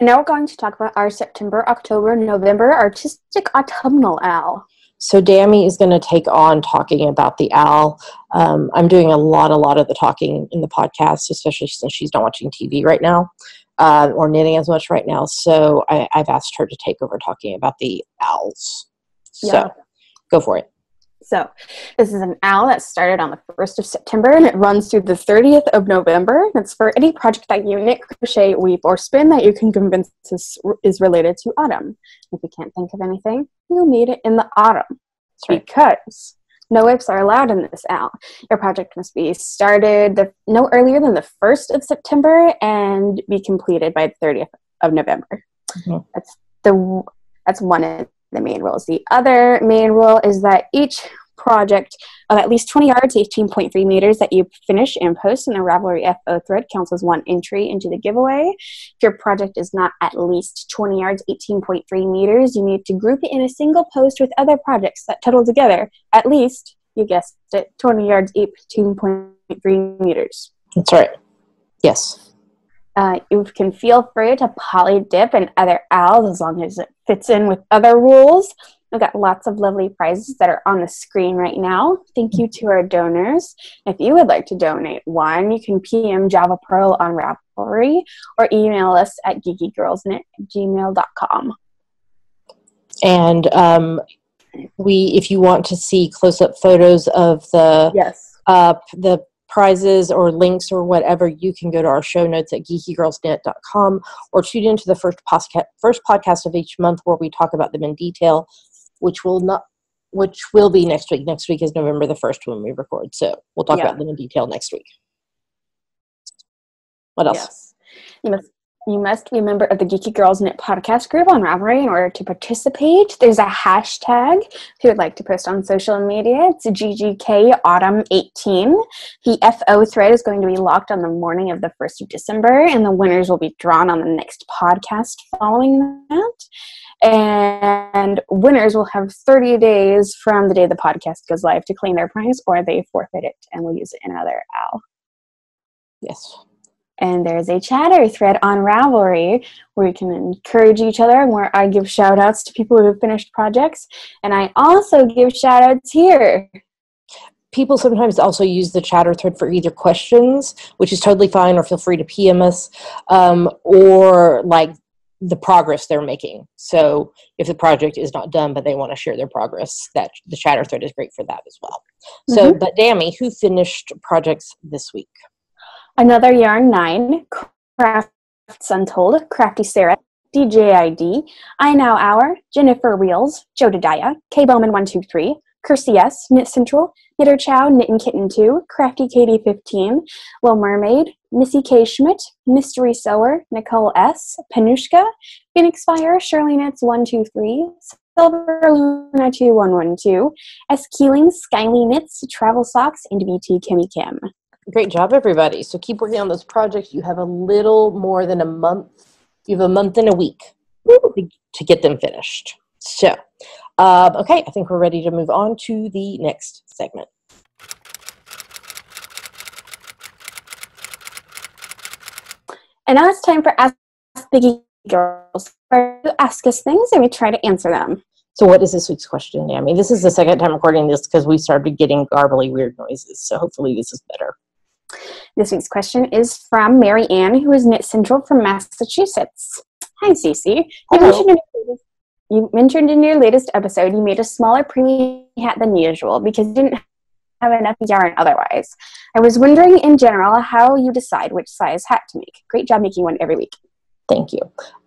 Speaker 2: Now we're going to talk about our September, October, November artistic autumnal owl.
Speaker 1: So Dammy is going to take on talking about the owl. I'm doing a lot of the talking in the podcast, especially since she's not watching TV right now or knitting as much right now. So I've asked her to take over talking about the owls. So go for it.
Speaker 2: So this is an owl that started on the 1st of September, and it runs through the 30th of November. That's for any project that you knit, crochet, weave, or spin that you can convince is related to autumn. If you can't think of anything, you'll need it in the autumn. Right. Because no whips are allowed in this owl. Your project must be started no earlier than the 1st of September and be completed by the 30th of November. Mm-hmm. That's one of the main rules. The other main rule is that each project of at least 20 yards, 18.3 meters that you finish and post in the Ravelry FO thread counts as one entry into the giveaway. If your project is not at least 20 yards, 18.3 meters, you need to group it in a single post with other projects that total together at least, you guessed it, 20 yards, 18.3 meters.
Speaker 1: That's right. Yes.
Speaker 2: You can feel free to poly dip and other owls as long as it fits in with other rules. We've got lots of lovely prizes that are on the screen right now. Thank you to our donors. If you would like to donate one, you can PM Java Pearl on Ravelry or email us at geekygirlsknit@gmail.com.
Speaker 1: And if you want to see close-up photos of the prizes or links or whatever, you can go to our show notes at geekygirlsnet.com or tune into the first podcast of each month where we talk about them in detail, which will be next week. Next week is November the 1st when we record. So we'll talk about them in detail next week. What else?
Speaker 2: Yes. You must be a member of the Geeky Girls Knit podcast group on Ravelry in order to participate. There's a hashtag if you would like to post on social media. It's GGKAutumn18. The FO thread is going to be locked on the morning of the 1st of December, and the winners will be drawn on the next podcast following that. And winners will have 30 days from the day the podcast goes live to claim their prize, or they forfeit it and will use it in another owl.
Speaker 1: Yes.
Speaker 2: And there's a chatter thread on Ravelry where you can encourage each other and where I give shout outs to people who have finished projects. And I also give shout outs here.
Speaker 1: People sometimes also use the chatter thread for either questions, which is totally fine, or feel free to PM us, or like the progress they're making. So if the project is not done, but they want to share their progress, that the chatter thread is great for that as well. So, but Dammy, who finished projects this week?
Speaker 2: Another Yarn 9, Crafts Untold, Crafty Sarah, DJID, I Now Hour, Jennifer Reels, Jodediah, K Bowman 123, Kirsty S, Knit Central, Knitter Chow, Knit and Kitten 2, Crafty Katie 15, Little Mermaid, Missy K Schmidt, Mystery Sewer, Nicole S, Panushka, Phoenix Fire, Shirley Knits 123, Silver Luna 2112, S Keeling, Skyly Knits, Travel Socks, and BT Kimmy Kim.
Speaker 1: Great job, everybody. So keep working on those projects. You have a little more than a month. You have a month and a week to get them finished. So, okay, I think we're ready to move on to the next segment.
Speaker 2: And now it's time for Ask the Geeky Girls. Ask us things and we try to answer them.
Speaker 1: So what is this week's question, Dammy? This is the second time recording this because we started getting garbly weird noises. So hopefully this is better.
Speaker 2: This week's question is from Mary Ann, who is Knit Central from Massachusetts. Hi, Cece. You mentioned in your latest episode you made a smaller preemie hat than usual because you didn't have enough yarn otherwise. I was wondering in general how you decide which size hat to make. Great job making one every week.
Speaker 1: Thank you.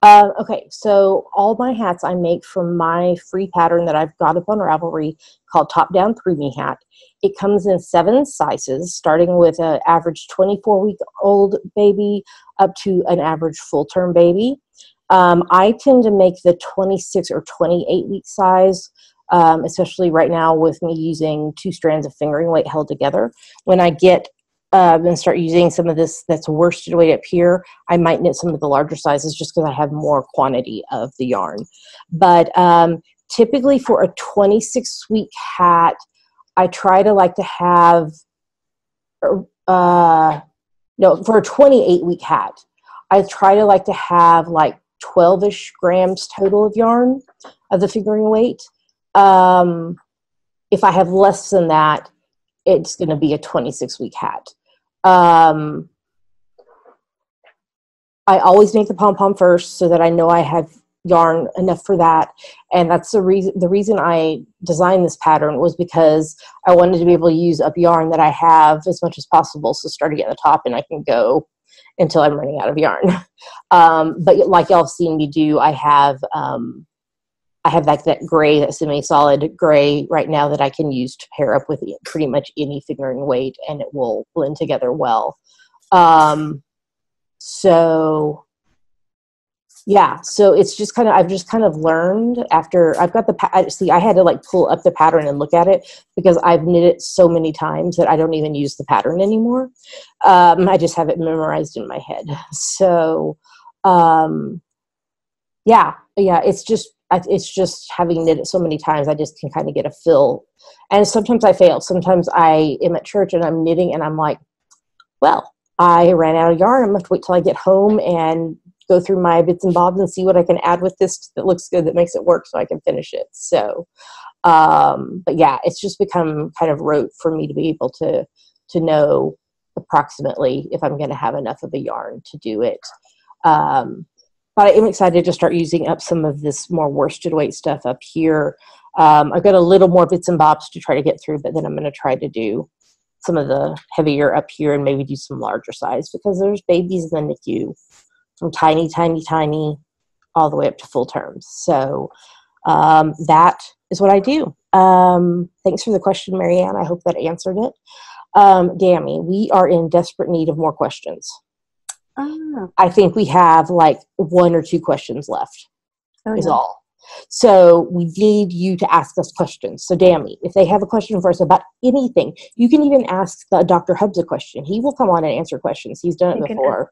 Speaker 1: Okay, so all my hats I make from my free pattern that I've got up on Ravelry called Top Down Preemie Hat. It comes in 7 sizes, starting with an average 24-week-old baby up to an average full-term baby. I tend to make the 26 or 28-week size, especially right now with me using 2 strands of fingering weight held together. When I get and start using some of this that's worsted weight up here, I might knit some of the larger sizes just because I have more quantity of the yarn. But typically for a 26-week hat, I try to like to have, for a 28-week hat, I try to like to have like 12-ish grams total of yarn of the fingering weight. If I have less than that, it's going to be a 26-week hat. I always make the pom-pom first so that I know I have yarn enough for that. And that's the reason I designed this pattern was because I wanted to be able to use up yarn that I have as much as possible. So starting at the top and I can go until I'm running out of yarn. But like y'all have seen me do, I have like that gray, that semi-solid gray right now that I can use to pair up with pretty much any fingering weight, and it will blend together well. So yeah, so it's just kind of, I've just kind of learned after I've got I had to like pull up the pattern and look at it because I've knit it so many times that I don't even use the pattern anymore. I just have it memorized in my head. So yeah, it's just having knit it so many times, I just can kind of get a feel. And sometimes I fail. Sometimes I am at church and I'm knitting and I'm like, well, I ran out of yarn. I'm going to have to wait till I get home and go through my bits and bobs and see what I can add with this that looks good, that makes it work so I can finish it. So, but yeah, it's just become kind of rote for me to be able to know approximately if I'm going to have enough of a yarn to do it. But I am excited to start using up some of this more worsted weight stuff up here. I've got a little more bits and bobs to try to get through, but then I'm going to try to do some of the heavier up here and maybe do some larger size, because there's babies in the NICU from tiny, tiny, tiny all the way up to full terms. So that is what I do. Thanks for the question, Marianne. I hope that answered it. Dammy, we are in desperate need of more questions. I think we have like 1 or 2 questions left is all. So we need you to ask us questions. So Dammy, if they have a question for us about anything, you can even ask Dr. Hubbs a question. He will come on and answer questions. He's done it before.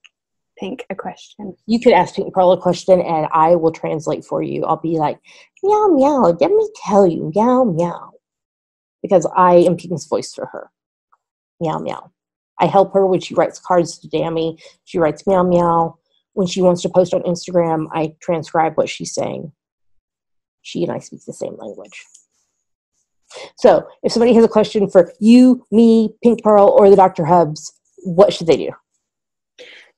Speaker 2: Pink a question.
Speaker 1: You could ask Pink Pearl a question and I will translate for you. I'll be like, meow, meow, let me tell you, meow, meow. Because I am Pink's voice for her. Meow, meow. I help her when she writes cards to Dammy. She writes meow, meow. When she wants to post on Instagram, I transcribe what she's saying. She and I speak the same language. So if somebody has a question for you, me, Pink Pearl, or the Dr. Hubbs, what should they do?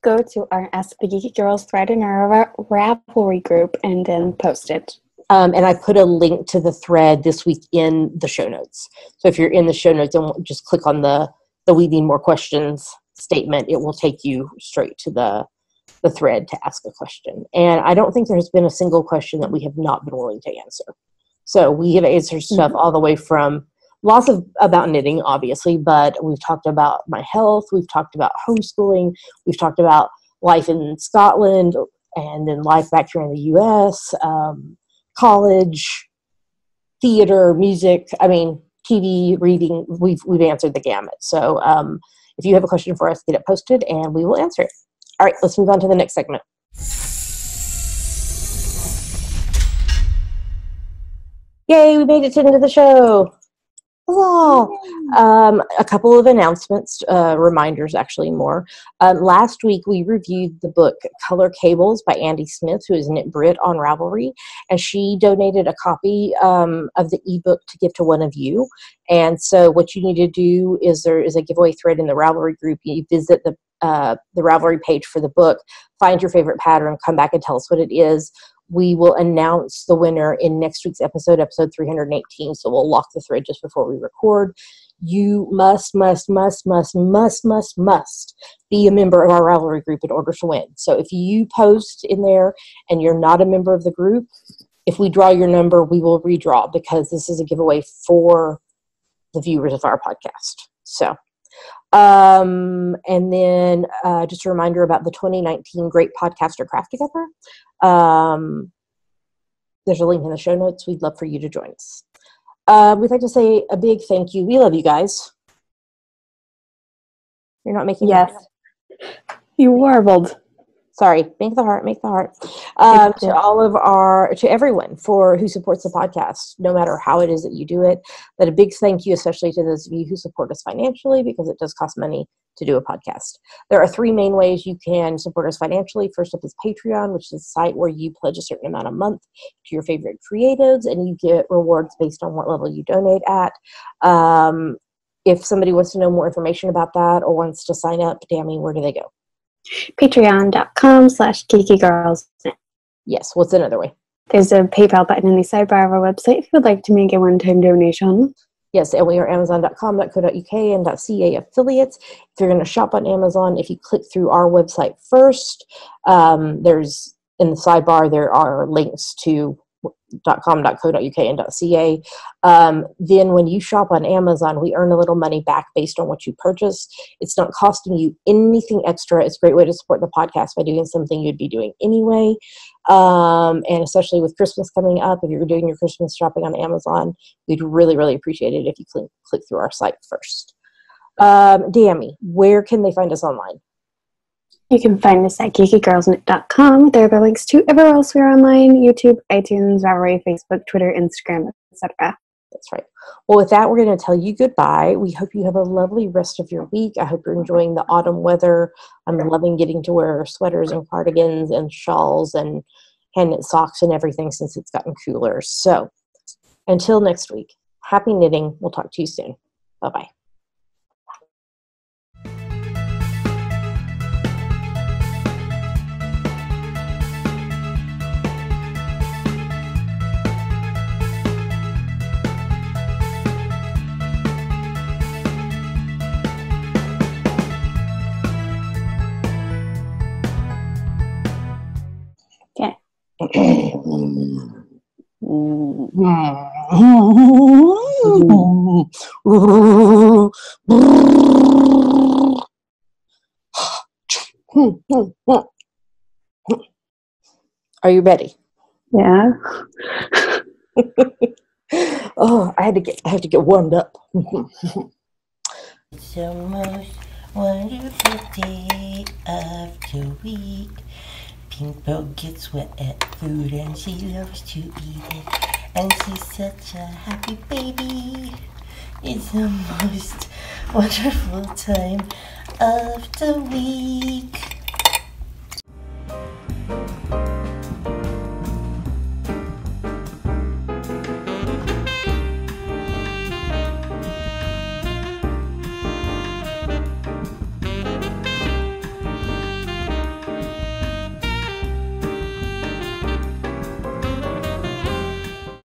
Speaker 2: Go to our Ask the Geeky Girls thread in our Ravelry group and then post it.
Speaker 1: And I put a link to the thread this week in the show notes. So if you're in the show notes, don't just click on the we need more questions statement. It will take you straight to the thread to ask a question. And I don't think there has been a single question that we have not been willing to answer. So we have answered stuff all the way from lots about knitting, obviously, but we've talked about my health. We've talked about homeschooling. We've talked about life in Scotland and then life back here in the U.S., college, theater, music, TV, reading. We've answered the gamut. So if you have a question for us, get it posted and we will answer it. All right, let's move on to the next segment. Yay, we made it to the end of the show. Oh, a couple of announcements, reminders, actually more. Last week, we reviewed the book Color Cables by Andy Smith, who is Knit Brit on Ravelry, and she donated a copy of the ebook to give to one of you. And so what you need to do is there is a giveaway thread in the Ravelry group. You visit the Ravelry page for the book, find your favorite pattern, come back and tell us what it is. We will announce the winner in next week's episode 318. So we'll lock the thread just before we record. You must be a member of our Ravelry group in order to win. So if you post in there and you're not a member of the group, if we draw your number, we will redraw, because this is a giveaway for the viewers of our podcast. So, and then just a reminder about the 2019 Great Podcaster Crafty Together. There's a link in the show notes. We'd love for you to join us. We'd like to say a big thank you. We love you guys. You're not making
Speaker 2: Yes. You warbled.
Speaker 1: Sorry, make the heart. To everyone who supports the podcast, no matter how it is that you do it. But a big thank you, especially to those of you who support us financially, because it does cost money to do a podcast. There are 3 main ways you can support us financially. First up is Patreon, which is a site where you pledge a certain amount a month to your favorite creatives, and you get rewards based on what level you donate at. If somebody wants to know more information about that or wants to sign up, Dammy, where do they go?
Speaker 2: Patreon.com/geekygirls.
Speaker 1: Yes, what's another way?
Speaker 2: There's a PayPal button in the sidebar of our website if you would like to make a one-time donation.
Speaker 1: Yes, and we are Amazon.com.co.uk and .ca affiliates. If you're going to shop on Amazon, if you click through our website first, there's in the sidebar there are links to .com.co.uk and .ca. Then when you shop on Amazon, we earn a little money back based on what you purchase. It's not costing you anything extra. It's a great way to support the podcast by doing something you'd be doing anyway. And especially with Christmas coming up, if you're doing your Christmas shopping on Amazon, we'd really, really appreciate it if you click through our site first. Dammy, where can they find us online?
Speaker 2: You can find us at geekygirlsnet.com. There are links to everywhere else we're online: YouTube, iTunes, Ravelry, Facebook, Twitter, Instagram, etc.
Speaker 1: That's right. Well, with that, we're going to tell you goodbye. We hope you have a lovely rest of your week. I hope you're enjoying the autumn weather. I'm loving getting to wear sweaters and cardigans and shawls and hand knit socks and everything since it's gotten cooler. So until next week, happy knitting. We'll talk to you soon. Bye-bye.
Speaker 2: Okay.
Speaker 1: Are you ready?
Speaker 2: Yeah.
Speaker 1: Oh, I have to get warmed up.
Speaker 3: It's the most wonderful day of the week. Pink gets wet at food and she loves to eat it. And she's such a happy baby. It's the most wonderful time of the week.